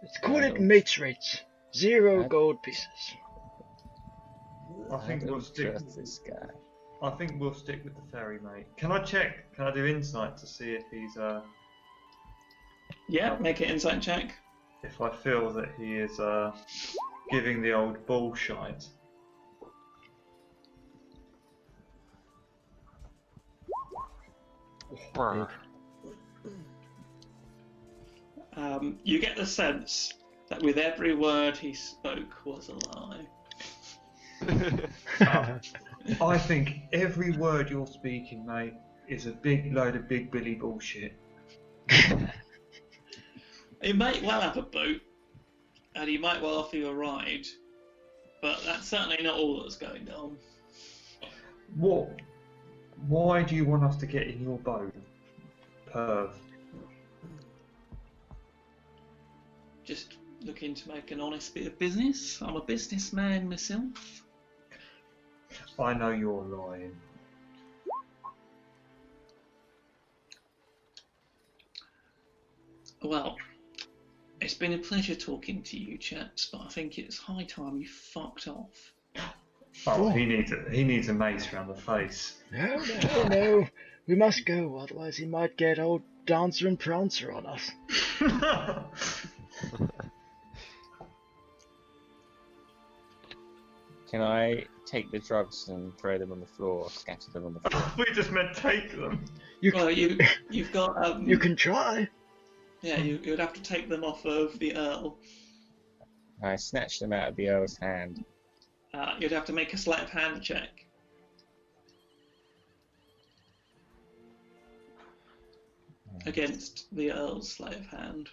Let's call it don't- mates rates. 0 I- gold pieces. I think we'll don't stick. trust this guy. I think we'll stick with the ferry, mate. Can I check? Can I do insight to see if he's Yeah, make an insight check. if I feel that he is giving the old bullshit? You get the sense that with every word he spoke was a lie. I think every word you're speaking, mate, is a big load of big Billy bullshit. He might well have a boat, and he might well offer you a ride, but that's certainly not all that's going on. What? Why do you want us to get in your boat, perv? Just looking to make an honest bit of business. I'm a businessman myself. I know you're lying. Well, it's been a pleasure talking to you chaps, but I think it's high time you fucked off. Oh, he needs a mace round the face. No. We must go, otherwise he might get old Dancer and Prancer on us. Can I take the drugs and throw them on the floor, scatter them on the floor? We just meant take them. Well, you've got You can try. yeah, you'd have to take them off of the Earl. I snatched them out of the Earl's hand. You'd have to make a sleight of hand check. Against the Earl's sleight of hand.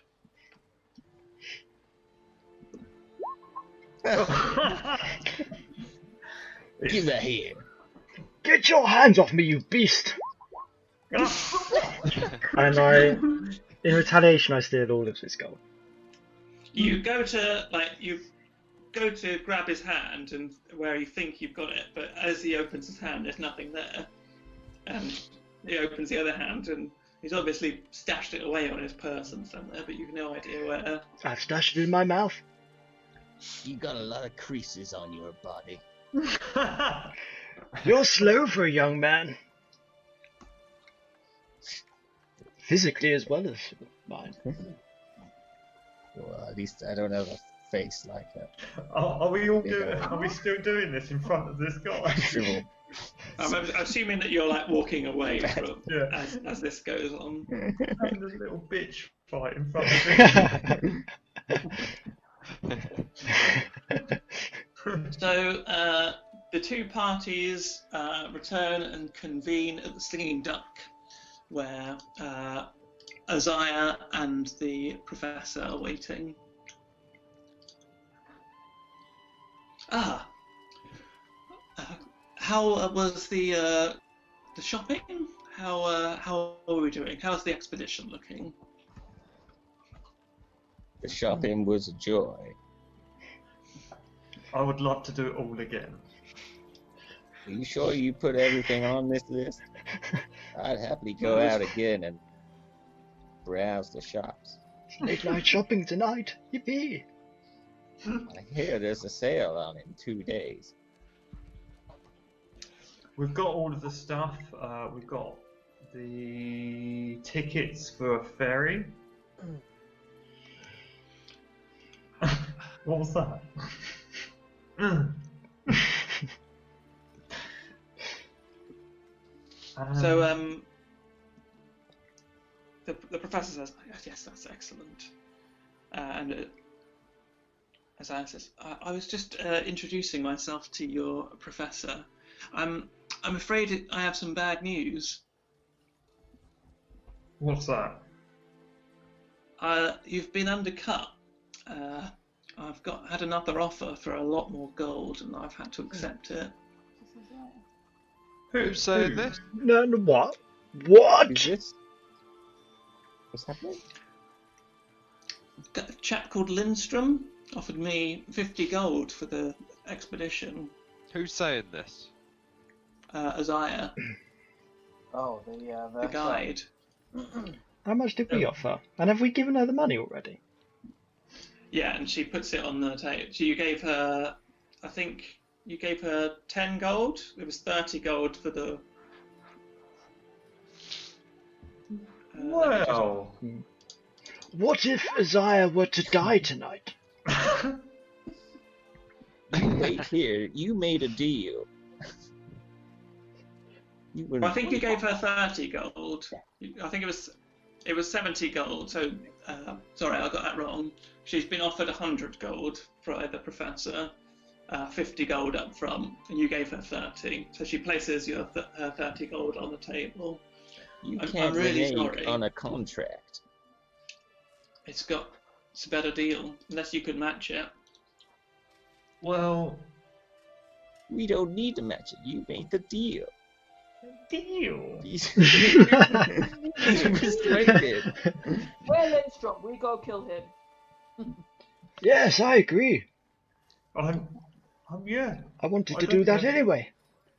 Give that here. Get your hands off me, you beast! And in retaliation, I steal all of his gold. You go to grab his hand, and where you think you've got it, but as he opens his hand, there's nothing there. And he opens the other hand, and he's obviously stashed it away on his person somewhere, but you've no idea where. I've stashed it in my mouth. You got a lot of creases on your body. You're slow for a young man. Physically as well as mine. Well, at least I don't have a face like that. Are we still doing this in front of this guy? Shrivel. I'm assuming that you're like walking away from Yeah. as this goes on. Having this little bitch fight in front of him. So the two parties return and convene at the Singing Duck, where Isaiah and the professor are waiting. How was the shopping? How are we doing? How's the expedition looking? The shopping was a joy. I would love to do it all again. Are you sure you put everything on this list? I'd happily go out again and browse the shops. Late night shopping tonight. Yippee! I hear there's a sale on in 2 days. We've got all of the stuff. We've got the tickets for a ferry. What was that? So the professor says, "Yes, that's excellent." And Isaiah says, "I was just introducing myself to your professor. I'm afraid I have some bad news. What's that? You've been undercut. I've had another offer for a lot more gold, and I've had to accept it. Who's saying this? No, what? What? Who's this? What's happening? A chap called Lindstrom offered me 50 gold for the expedition. Who's saying this? Isaiah, Oh, the guide. How much did we offer? And have we given her the money already? Yeah, and she puts it on the table. So you gave her, I think you gave her 10 gold. It was 30 gold for the. Well, What if Isaiah were to die tonight? You wait here. You made a deal. I think you gave her 30 gold. I think it was 70 gold. So sorry, I got that wrong. She's been offered 100 gold by the professor, 50 gold up front, and you gave her 30. So she places your 30 gold on the table. You I'm can't really renege sorry. on a contract. It's a better deal, unless you could match it. well, We don't need to match it. You made the deal. deal. He's frustrated. Where Lindstrom? We go kill him. Yes, I agree. Yeah. I wanted I to don't do that think- anyway.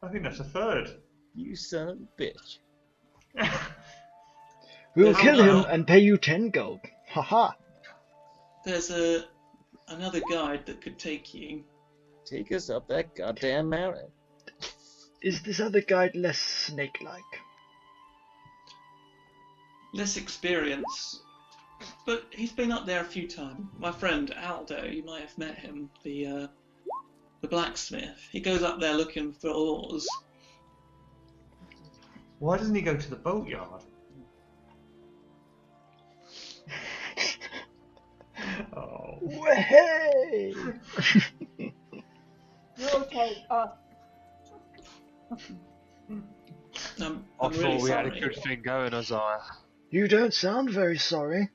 I think that's a third. You son of a bitch. We'll There's kill him another- and pay you 10 gold. Haha. There's another guide that could take you. Take us up that goddamn mountain. Is this other guide less snake-like? Less experience, but he's been up there a few times. My friend Aldo, you might have met him, the blacksmith. He goes up there looking for ores. Why doesn't he go to the boatyard? Oh. Hey! Okay. I'm I really thought we had a sorry. good thing going, Isaiah. You don't sound very sorry.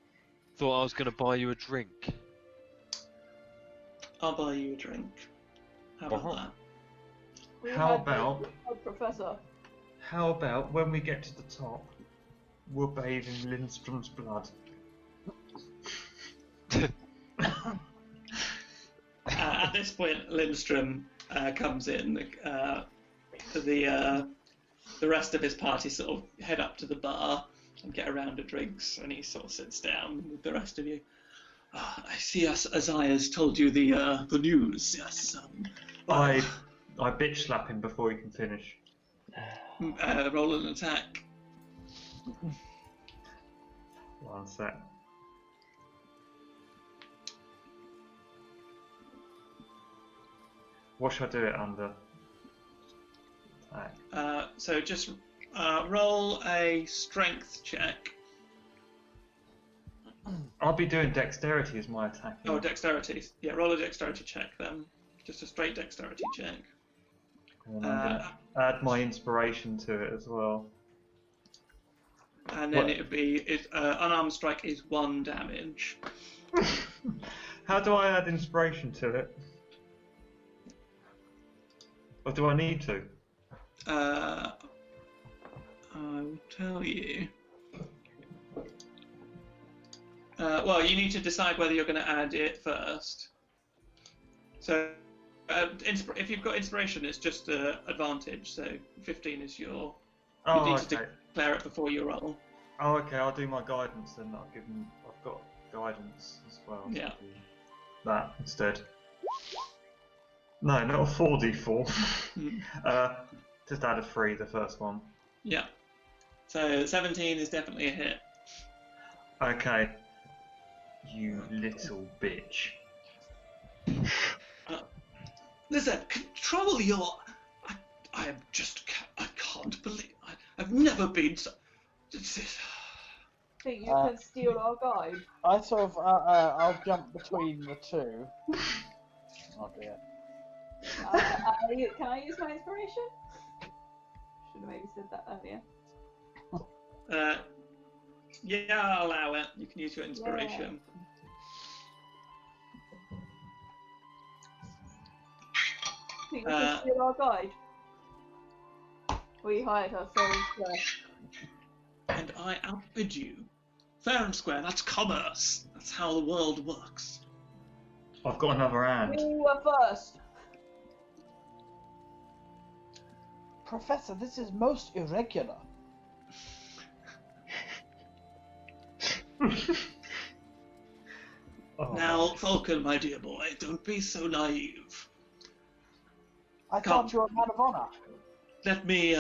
Thought I was going to buy you a drink. I'll buy you a drink. How about Uh-huh. that? We How had about- the Professor? How about when we get to the top, we'll bathe in Lindstrom's blood? At this point, Lindstrom comes in. The rest of his party sort of head up to the bar and get a round of drinks, and he sort of sits down with the rest of you. I see Isaiah's told you the news. Yes. I bitch slap him before he can finish. Roll an attack. One sec. What should I do it under? Attack. So just roll a strength check. I'll be doing dexterity as my attack. Oh, dexterity. Yeah, roll a dexterity check then. Just a straight dexterity check. And I'm gonna add my inspiration to it as well. And then What? it would be unarmed strike is 1 damage. How do I add inspiration to it? Or do I need to? I will tell you. Well, you need to decide whether you're going to add it first. So, if you've got inspiration, it's just advantage. So 15 is your. You Oh, need to okay. declare it before you roll. Oh, okay. I'll do my guidance then. I've got guidance as well. so Yeah. I'll do that instead. No, not a 4d4. Just add a 3, the first one. Yeah. So 17 is definitely a hit. Okay. You little bitch. Listen, control your. I am just. I can't believe. I've never been so. Think you can steal our guide? I sort of, I'll jump between the two. Oh dear. Can I use my inspiration? Should have maybe said that earlier. Yeah, I'll allow it. You can use your inspiration. Think we can steal our guide? We hired her fair and square. And I outbid you. Fair and square, that's commerce. That's how the world works. I've got another hand. You were first. Professor, this is most irregular. Oh, Now, Falcon, my dear boy, don't be so naive. I Come. thought you were a man of honor. Let me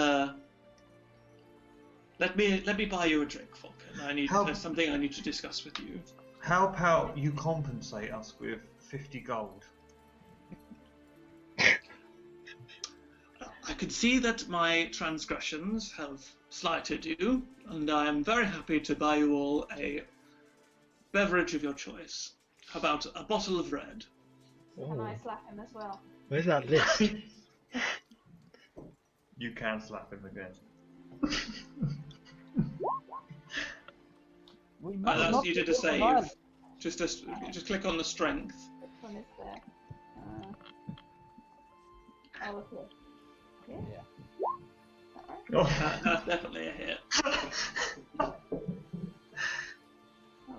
buy you a drink, Falcon. There's something I need to discuss with you. How about you compensate us with 50 gold? I can see that my transgressions have slighted you, and I am very happy to buy you all a beverage of your choice. How about a bottle of red? Can I slap him as well? Where's that list? You can slap him again. We must That's, not you did a be save. violent. Just click on the strength. Which one is there? Oh, okay. Here? Yeah. Is that right? Oh. That's definitely a hit. Oh,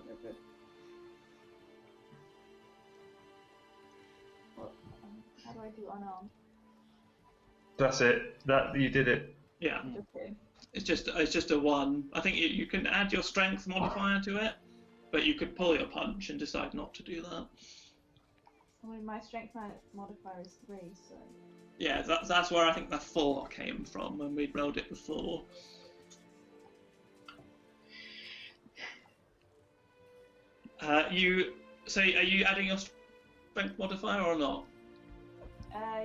they're good. Well, how do I do unarmed? That's it. That you did it. Yeah, Just kidding. it's just a 1. I think you can add your strength modifier to it, but you could pull your punch and decide not to do that. I mean, my strength modifier is 3, so. Yeah, that's where I think the 4 came from when we rolled it before. Are you adding your strength modifier or not?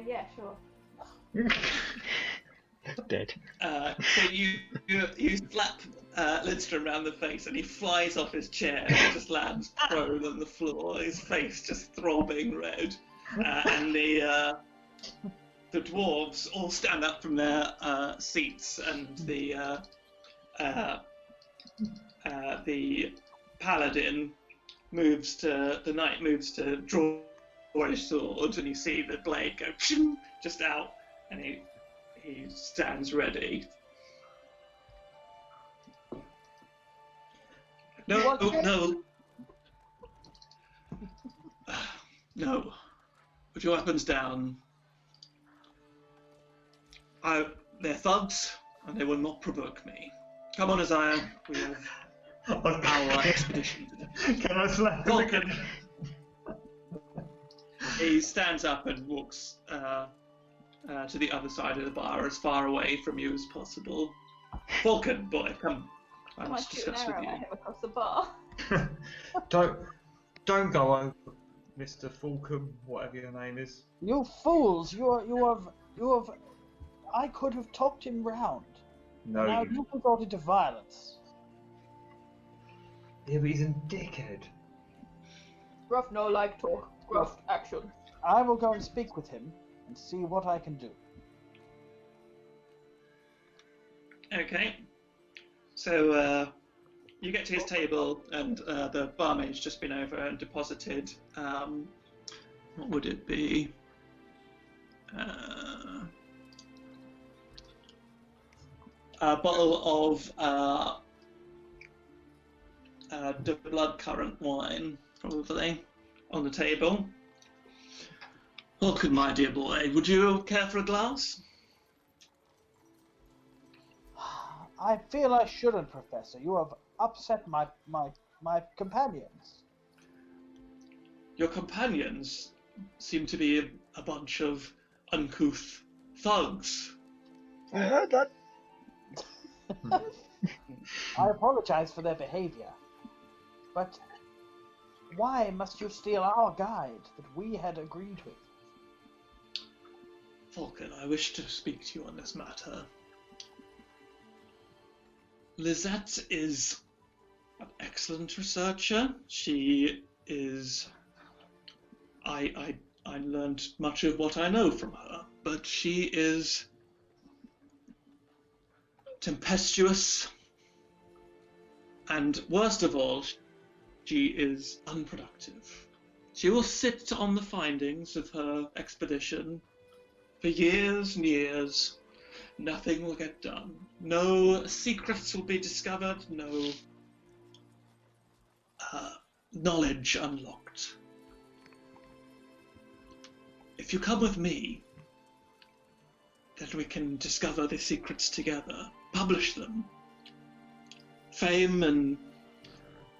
Yeah, sure. Dead. So you slap Lindstrom around the face and he flies off his chair and just lands prone on the floor, his face just throbbing red. And the dwarves all stand up from their seats, and the paladin the knight moves to draw his sword, and you see the blade go just out, and he stands ready. No. No. Put your weapons down. They're thugs, and they will not provoke me. Come on, Isaiah. We have our expedition. Can I slap him Vulcan. again? He stands up and walks to the other side of the bar, as far away from you as possible. Vulcan, boy, come. I Can I must shoot an discuss with arrow you. at him across the bar? Don't go over, Mr. Fulcum, whatever your name is. You fools! You have. I could have talked him round. No. Now you resorted to violence. Yeah, but he's a dickhead. Gruff no like talk. Gruff action. I will go and speak with him and see what I can do. Okay. So you get to his table, and the barmaid's just been over and deposited. What would it be? A bottle of the blood-currant wine, probably, on the table. Welcome, my dear boy. Would you care for a glass? I feel I shouldn't, Professor. You have upset my companions. Your companions seem to be a bunch of uncouth thugs. I heard that. I apologize for their behavior. But why must you steal our guide that we had agreed with? Falcon, I wish to speak to you on this matter. Lizette is an excellent researcher. She is... I learned much of what I know from her, but she is tempestuous And worst of all, she is unproductive. She will sit on the findings of her expedition for years and years. Nothing will get done. No secrets will be discovered. No knowledge unlocked. If you come with me, then we can discover the secrets together, publish them. Fame and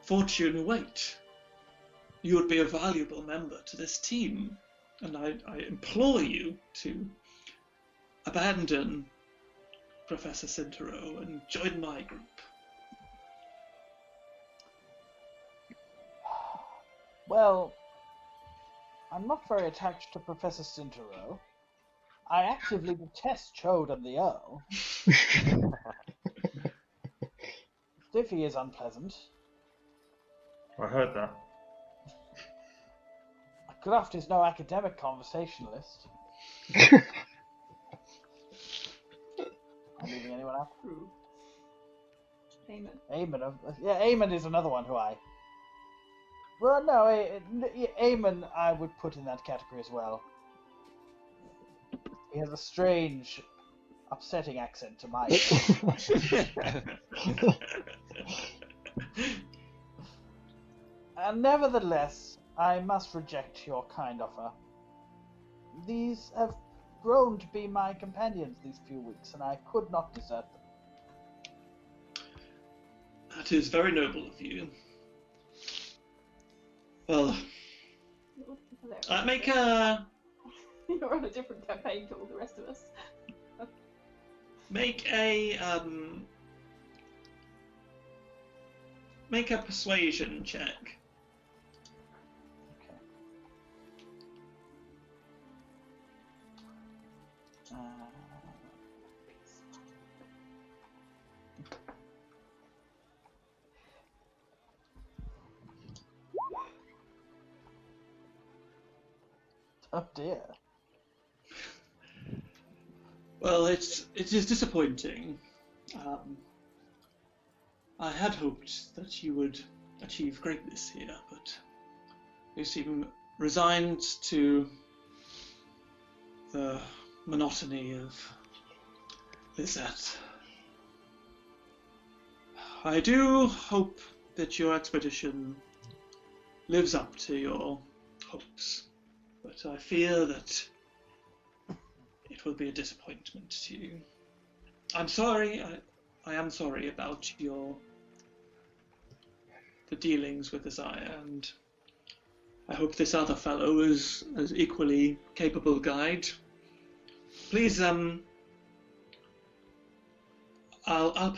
fortune await. You would be a valuable member to this team, and I implore you to abandon Professor Cintero and join my group. Well, I'm not very attached to Professor Cintero. I actively detest Chode and the Earl. Stiffy is unpleasant. I heard that. Gruft is no academic conversationalist. I'm leaving anyone out? True. Eamon. Eamon is another one who I... Well, no, Eamon I would put in that category as well. He has a strange, upsetting accent to my ear. And nevertheless, I must reject your kind offer. These have grown to be my companions these few weeks, and I could not desert them. That is very noble of you. Well, make a... You're on a different campaign to all the rest of us. Make a persuasion check. Oh dear. Well, it is disappointing. I had hoped that you would achieve greatness here, but you seem resigned to the monotony of Lizette. I do hope that your expedition lives up to your hopes, but I fear that it will be a disappointment to you. I'm sorry. I am sorry about the dealings with Isaiah, and I hope this other fellow is as equally capable guide. Please, I'll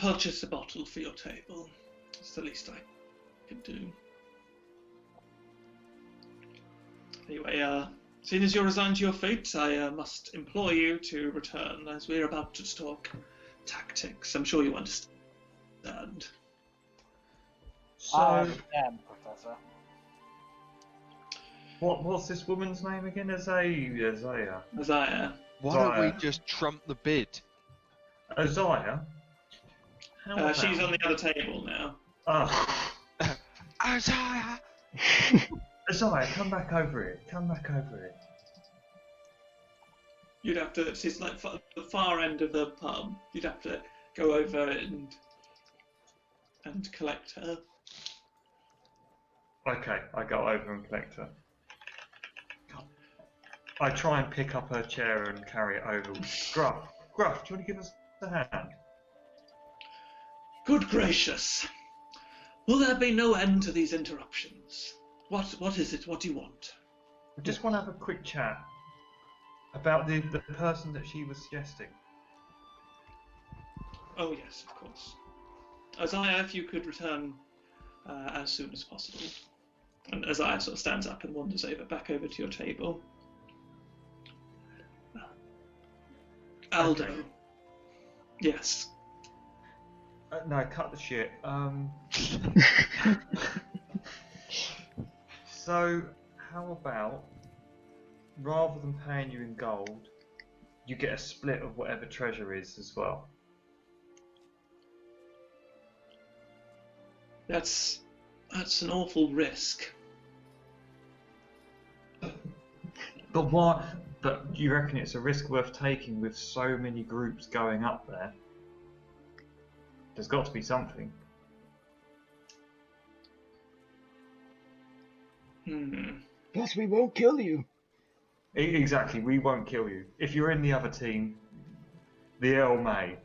purchase a bottle for your table. It's the least I can do. Anyway, seeing as you're resigned to your fate, I must implore you to return, as we're about to talk tactics. I'm sure you understand. So, I am, Professor. what's this woman's name again? Isaiah. Why don't we just trump the bid? Isaiah? She's on the other table now. Oh. Isaiah! Isaiah, come back over here. Come back over here. You'd have to. She's like the far end of the pub. You'd have to go over and collect her. Okay, I go over and collect her. I try and pick up her chair and carry it over. Gruff, do you want to give us a hand? Good gracious! Will there be no end to these interruptions? What is it? What do you want? I just want to have a quick chat about the person that she was suggesting. Oh yes, of course. Isaiah, if you could return as soon as possible. And Isaiah sort of stands up and wanders back over to your table. Aldo. Okay. Yes. No, cut the shit. So, how about, rather than paying you in gold, you get a split of whatever treasure is as well? That's an awful risk. But why? But you reckon it's a risk worth taking with so many groups going up there? There's got to be something. Plus, we won't kill you. Exactly, we won't kill you. If you're in the other team, the Earl may.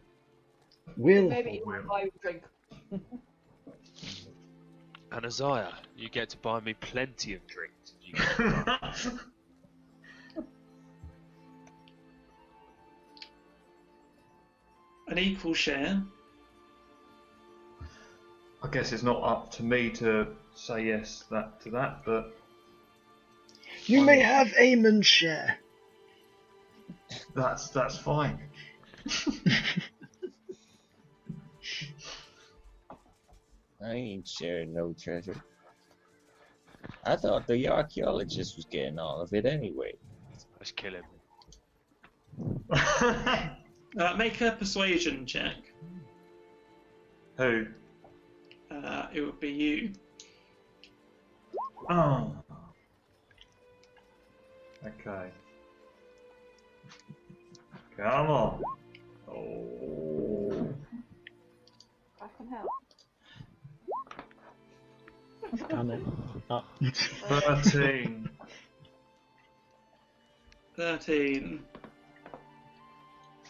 Will. Maybe you might buy you a drink. And Isaiah, you get to buy me plenty of drinks. An equal share. I guess it's not up to me to say yes to that, but You may have Eamon's share. that's fine. I ain't sharing no treasure. I thought the archaeologist was getting all of it anyway. Let's kill him. Make a persuasion check. Who? It would be you. Oh. Okay. Come on. Oh. I can help. Damn it. Oh. 13. 13.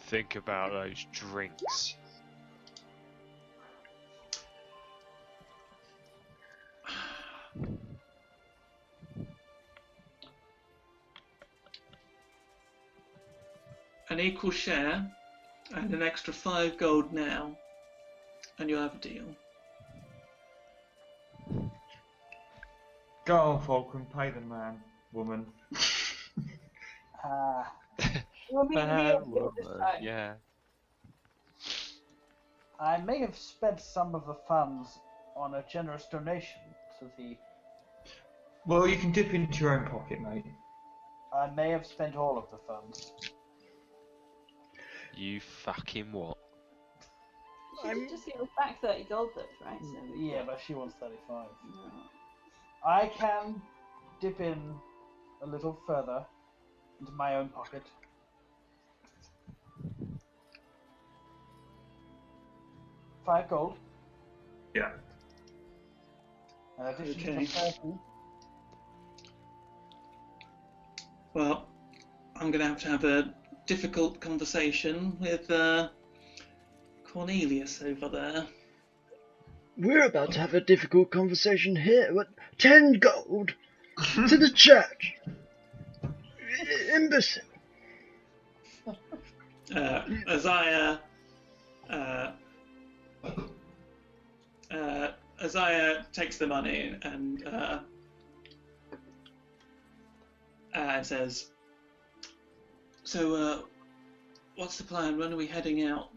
Think about those drinks. An equal share and an extra 5 gold now, and you'll have a deal. Go on, Falcon, pay the man, woman. We'll meet Bad you this woman, time. yeah. I may have spent some of the funds on a generous donation to the. Well, you can dip into your own pocket, mate. I may have spent all of the funds. You fucking what? She just gave us back 30 gold though, right? So Yeah, but she wants 35. No. I can dip in a little further into my own pocket. $5 gold. Yeah. In addition Okay. to 30. Well, I'm going to have a difficult conversation with Cornelius over there. We're about to have a difficult conversation here. What? 10 gold to the church. Imbecile. Isaiah takes the money and says, "So, what's the plan? When are we heading out?"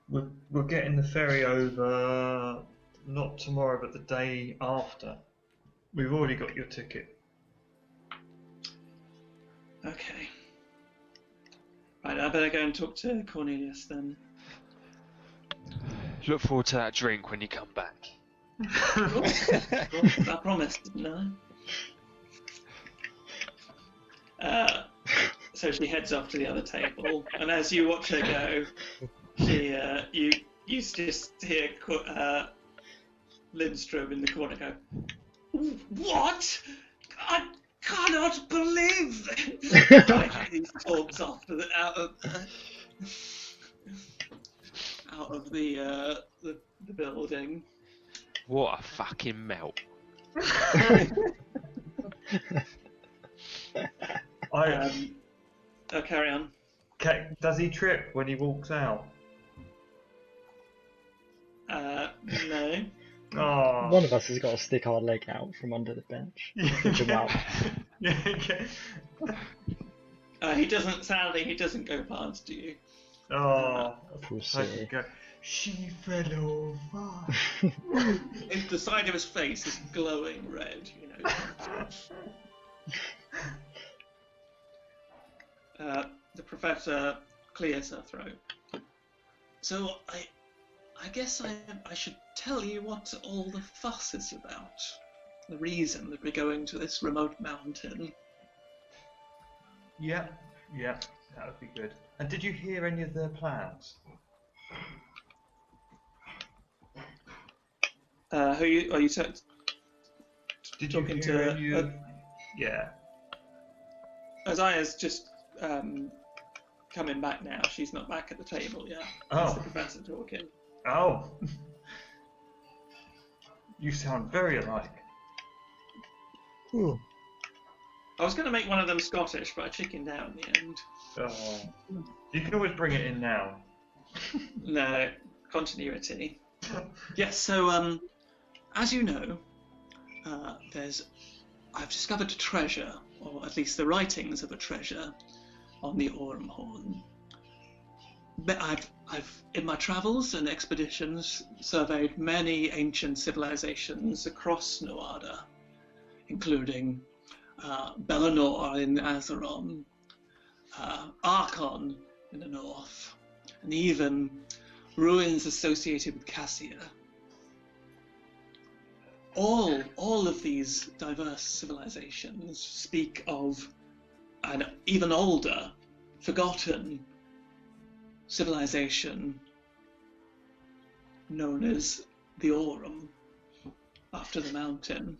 We're getting the ferry over not tomorrow, but the day after. We've already got your ticket. Okay. Right, I better go and talk to Cornelius then. Look forward to that drink when you come back. I promised, didn't I? So she heads off to the other table, and as you watch her go, you just hear Lindstrom in the corner go, "What? I cannot believe this!" He storms off out of the building. What a fucking melt. Carry on. Okay, does he trip when he walks out? No. Oh. One of us has got to stick our leg out from under the bench. Pinch him out. Yeah, okay. He doesn't go past you. Oh, Pussy. go. She fell over. The side of his face is glowing red, you know. The professor clears her throat. So I guess I should tell you what all the fuss is about. The reason that we're going to this remote mountain. Yeah, that would be good. And did you hear any of their plans? Are you Did you talking hear to? any of... Yeah. Isaiah's just coming back now. She's not back at the table yet. Oh. It's the professor talking. Oh. You sound very alike. I was going to make one of them Scottish, but I chickened out in the end. Oh. You can always bring it in now. No, continuity. Yes, so as you know, I've discovered a treasure, or at least the writings of a treasure, on the Aurumhorn. But I've in my travels and expeditions surveyed many ancient civilizations across Nuada, including Bellinor in Azeron, Archon in the north, and even ruins associated with Cassia. All of these diverse civilizations speak of an even older, forgotten civilization known as the Aurum, after the mountain.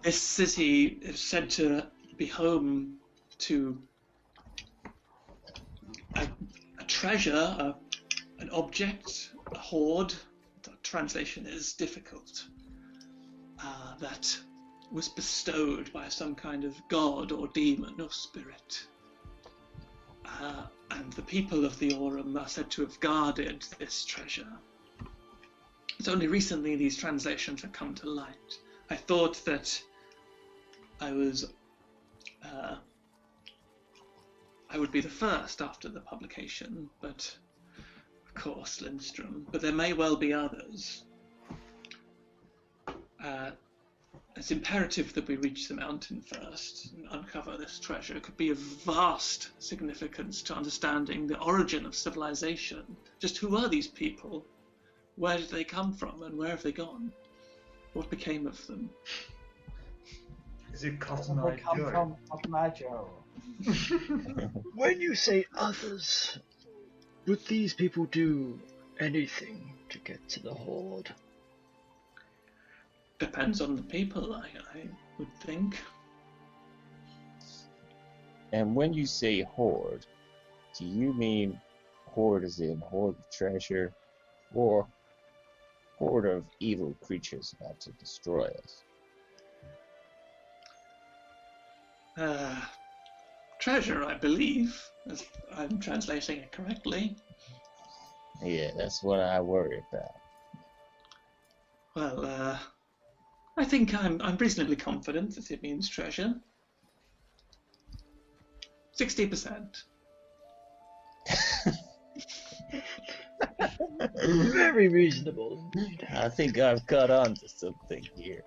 This city is said to be home to a treasure, an object, a hoard. The translation is difficult. That was bestowed by some kind of god or demon or spirit. And the people of the Aurum are said to have guarded this treasure. It's only recently these translations have come to light. I thought that I would be the first after the publication, but of course, Lindstrom. But there may well be others. It's imperative that we reach the mountain first and uncover this treasure. It could be of vast significance to understanding the origin of civilization. Just who are these people? Where did they come from, and where have they gone? What became of them? Is it Cotton They Eye come Joe? from Cotton Eye Joe. When you say others, would these people do anything to get to the Hoard? Depends on the people, I would think. And when you say hoard, do you mean hoard as in hoard of treasure, or horde of evil creatures about to destroy us? Treasure, I believe, as I'm translating it correctly. Yeah, that's what I worry about. Well, I think I'm reasonably confident that it means treasure. 60%. Very reasonable. I think I've caught on to something here.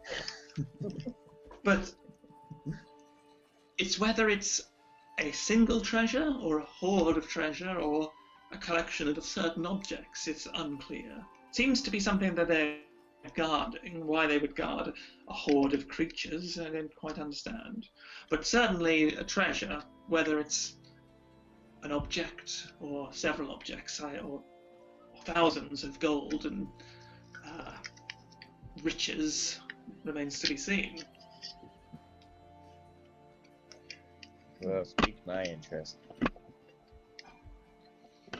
But it's whether it's a single treasure or a hoard of treasure or a collection of certain objects, it's unclear. Seems to be something that they're guarding. Why they would guard a hoard of creatures, I don't quite understand. But certainly a treasure, whether it's an object or several objects, or thousands of gold and riches, remains to be seen. Well, piqued my interest.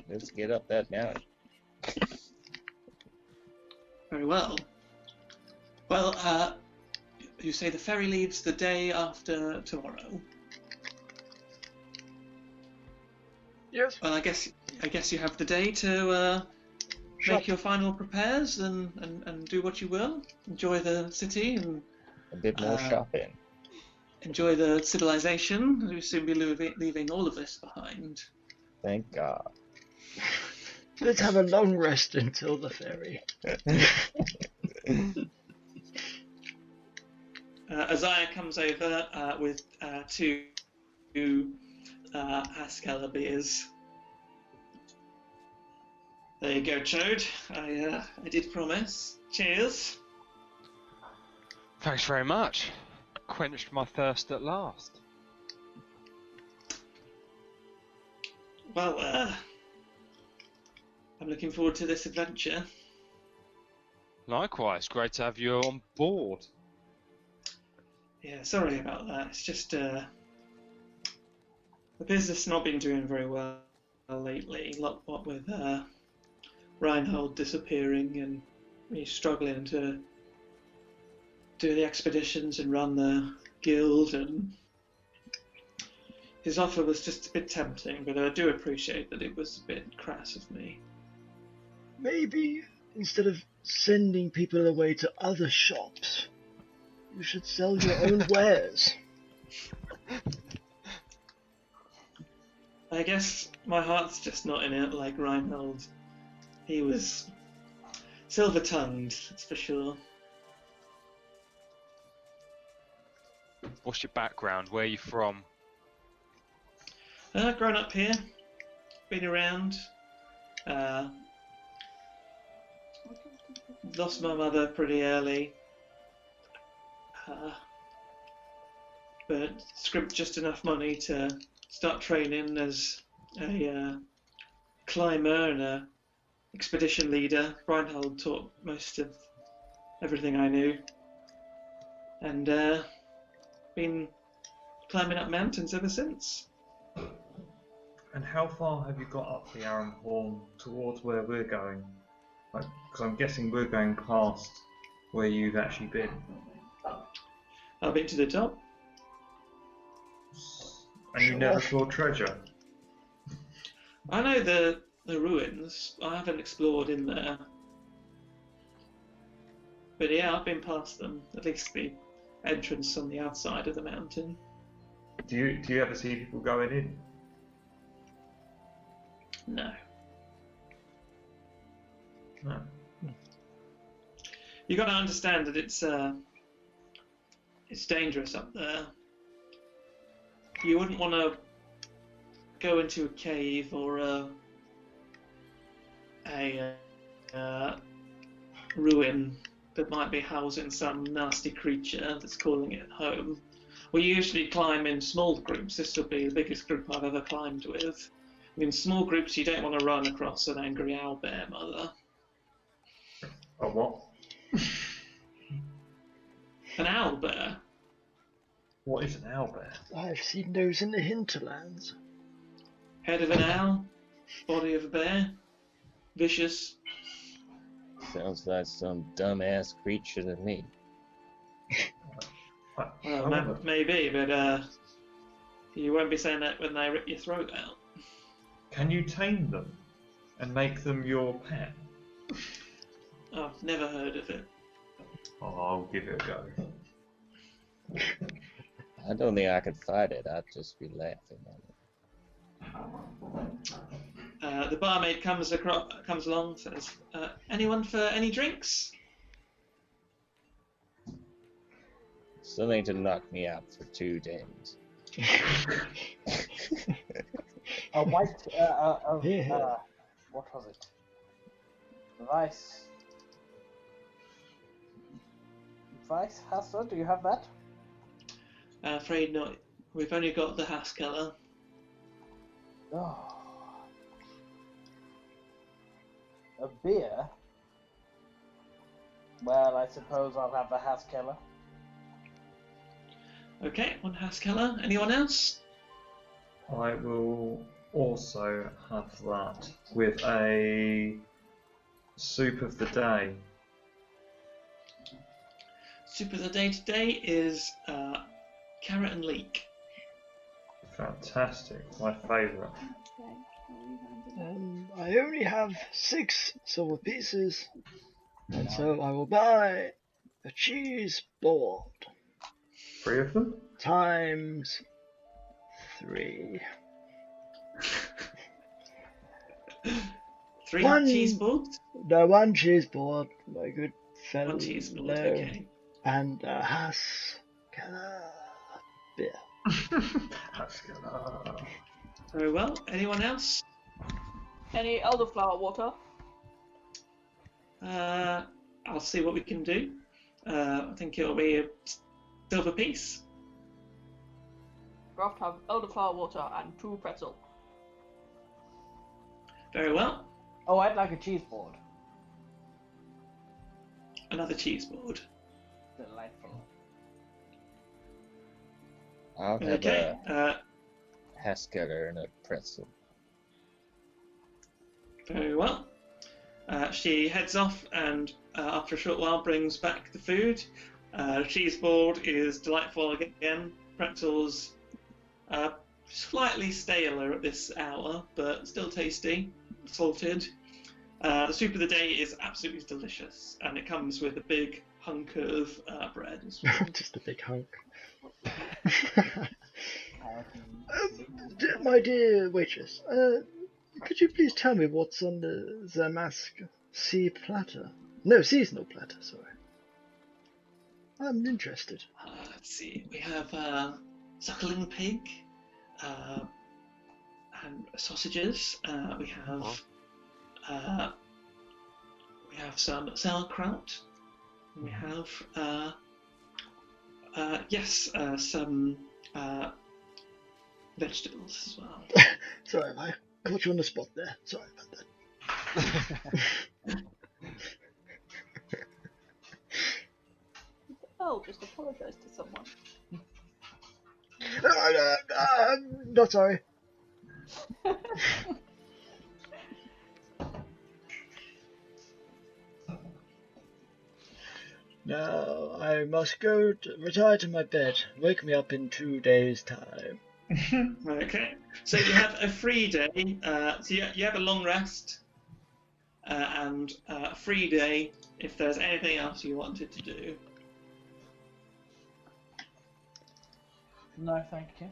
Let's get up that mountain. Very well. Well, you say the ferry leaves the day after tomorrow. Yes. Well, I guess you have the day to make your final repairs and do what you will. Enjoy the city and A bit more shopping. enjoy the civilization. You'll soon be leaving all of this behind. Thank God. Let's have a long rest until the ferry. Isaiah comes over with two Ascala beers. There you go, Chode. I did promise. Cheers. Thanks very much. Quenched my thirst at last. Well, I'm looking forward to this adventure. Likewise, great to have you on board. Yeah, sorry about that. It's just the business not been doing very well lately. What with Reinhold disappearing and me struggling to do the expeditions and run the guild, and his offer was just a bit tempting, but I do appreciate that it was a bit crass of me. Maybe instead of sending people away to other shops, you should sell your own wares. I guess my heart's just not in it like Reinhold. He was silver-tongued, that's for sure. What's your background? Where are you from? Grown up here, been around. Lost my mother pretty early, but scrimped just enough money to start training as a climber and a expedition leader. Reinhold taught most of everything I knew, and been climbing up mountains ever since. And how far have you got up the Aurumhorn towards where we're going? Because I'm guessing we're going past where you've actually been. I've been to the top. And you never saw treasure? I know the ruins. I haven't explored in there. But yeah, I've been past them. At least the entrance on the outside of the mountain. Do you ever see people going in? No. No. You got to understand that it's dangerous up there. You wouldn't want to go into a cave or a ruin that might be housing some nasty creature that's calling it home. We usually climb in small groups. This will be the biggest group I've ever climbed with. In small groups, you don't want to run across an angry owlbear mother. A what? An owlbear? What is an owlbear? I've seen those in the hinterlands. Head of an owl, body of a bear, vicious. Sounds like some dumbass creature to me. Well, maybe, but you won't be saying that when they rip your throat out. Can you tame them and make them your pet? Oh, never heard of it. Oh, I'll give it a go. I don't think I could fight it. I'd just be laughing at it. The barmaid comes along, says, "Anyone for any drinks?" Something to knock me out for 2 days. A white, Yeah. what was it? Vice Hustler, do you have that? Afraid not. We've only got the Haskella. Oh. A beer? Well, I suppose I'll have the Haskella. Okay, one Haskella. Anyone else? I will also have that with a soup of the day. Soup of the day today is carrot and leek. Fantastic, my favourite. I only have 6 silver pieces, and so I will buy a cheese board. 3 of them? Times 3. 3 One- cheese boards? No, 1 cheese board, my good fellow. 1 cheese board, okay. And a Haskella beer. Haskella. Very well. Anyone else? Any elderflower water? I'll see what we can do. I think it'll be a silver piece. Graft have elderflower water and 2 pretzel. Very well. Oh, I'd like a cheese board. Another cheese board. Delightful. I'll have Okay. a Haskell and a pretzel. Very well. She heads off and after a short while brings back the food. Cheese board is delightful again. Pretzels slightly staler at this hour, but still tasty, salted. The soup of the day is absolutely delicious, and it comes with a big hunk of bread as well. Just a big hunk. My dear waitress, could you please tell me what's on the Zamask sea platter? No, seasonal platter, sorry. I'm interested. Let's see. We have suckling pig and sausages. We have some sauerkraut. We have some vegetables as well. Sorry, I caught you on the spot there. Sorry about that. Oh, just apologise to someone. I'm not sorry. Now I must go retire to my bed. Wake me up in 2 days' time. Okay. So you have a free day. So you have a long rest and a free day if there's anything else you wanted to do. No, thank you.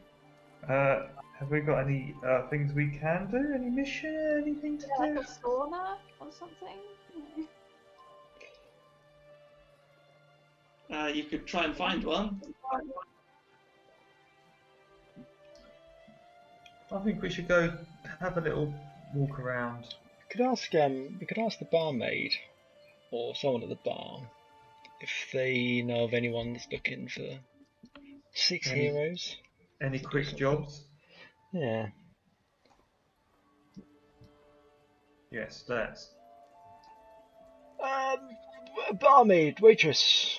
Have we got any things we can do? Any mission? Anything to Yeah, do? like a sauna or something. You could try and find one. I think we should go have a little walk around. We could ask the barmaid or someone at the bar if they know of anyone that's looking for 6 heroes. Any quick jobs? Yeah. Yes, let's. Barmaid, waitress.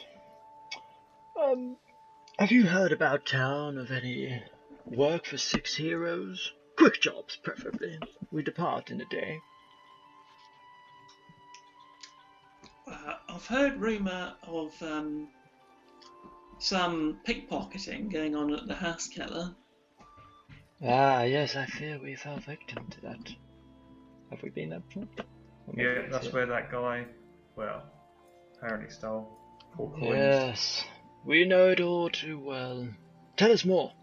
Have you heard about town of any work for 6 heroes? Quick jobs, preferably. We depart in a day. I've heard rumour of some pickpocketing going on at the Haskell. Ah, yes, I fear we fell victim to that. Have we been up front? Yeah, that's where that guy, well, apparently stole 4 coins. Yes, we know it all too well. Tell us more.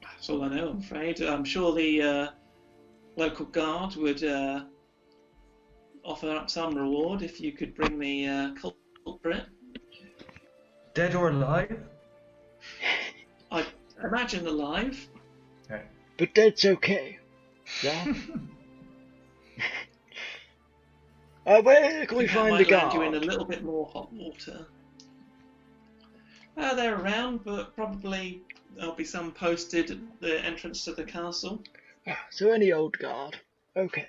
That's all I know, I'm afraid. I'm sure the local guard would offer up some reward if you could bring the culprit. Dead or alive? I imagine alive. Okay. But dead's okay. Yeah? Where can we find the might land you in a guard? little bit more hot water. They're around, but probably there'll be some posted at the entrance to the castle. Ah, so any old guard. Okay.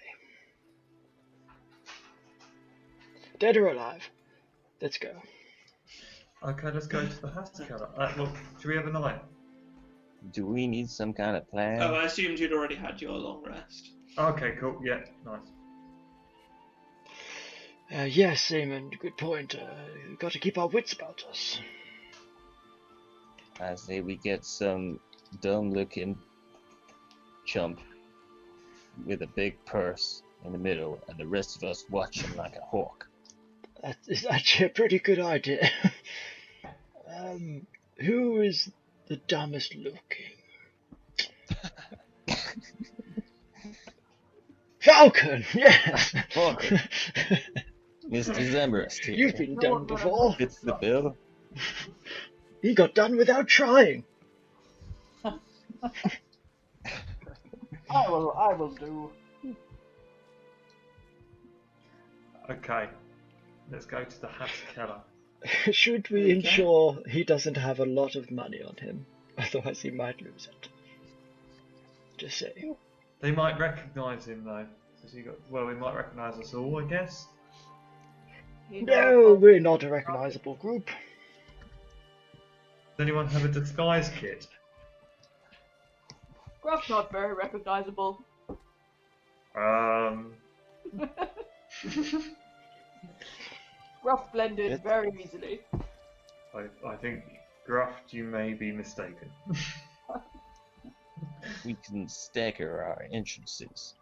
Dead or alive? Let's go. Okay, let's go to the Haskell. Well, do we have a knife? Do we need some kind of plan? Oh, I assumed you'd already had your long rest. Okay, cool. Yeah, nice. Yes, Simon, good point. We've got to keep our wits about us. I say we get some dumb-looking chump with a big purse in the middle, and the rest of us watch him like a hawk. That is actually a pretty good idea. Who is the dumbest looking? Falcon, yes! Falcon. Mr. Zemrist here. You've been done before. Fits the bill. He got done without trying. I will do. Okay, let's go to the Hat Keller. Should we ensure he doesn't have a lot of money on him? Otherwise he might lose it. Just saying. They might recognise him though. Well, we might recognise us all, I guess. No, we're not a recognisable group. Does anyone have a disguise kit? Gruff's not very recognizable. Gruff blended very easily. I think, Gruff, you may be mistaken. We can stagger our entrances.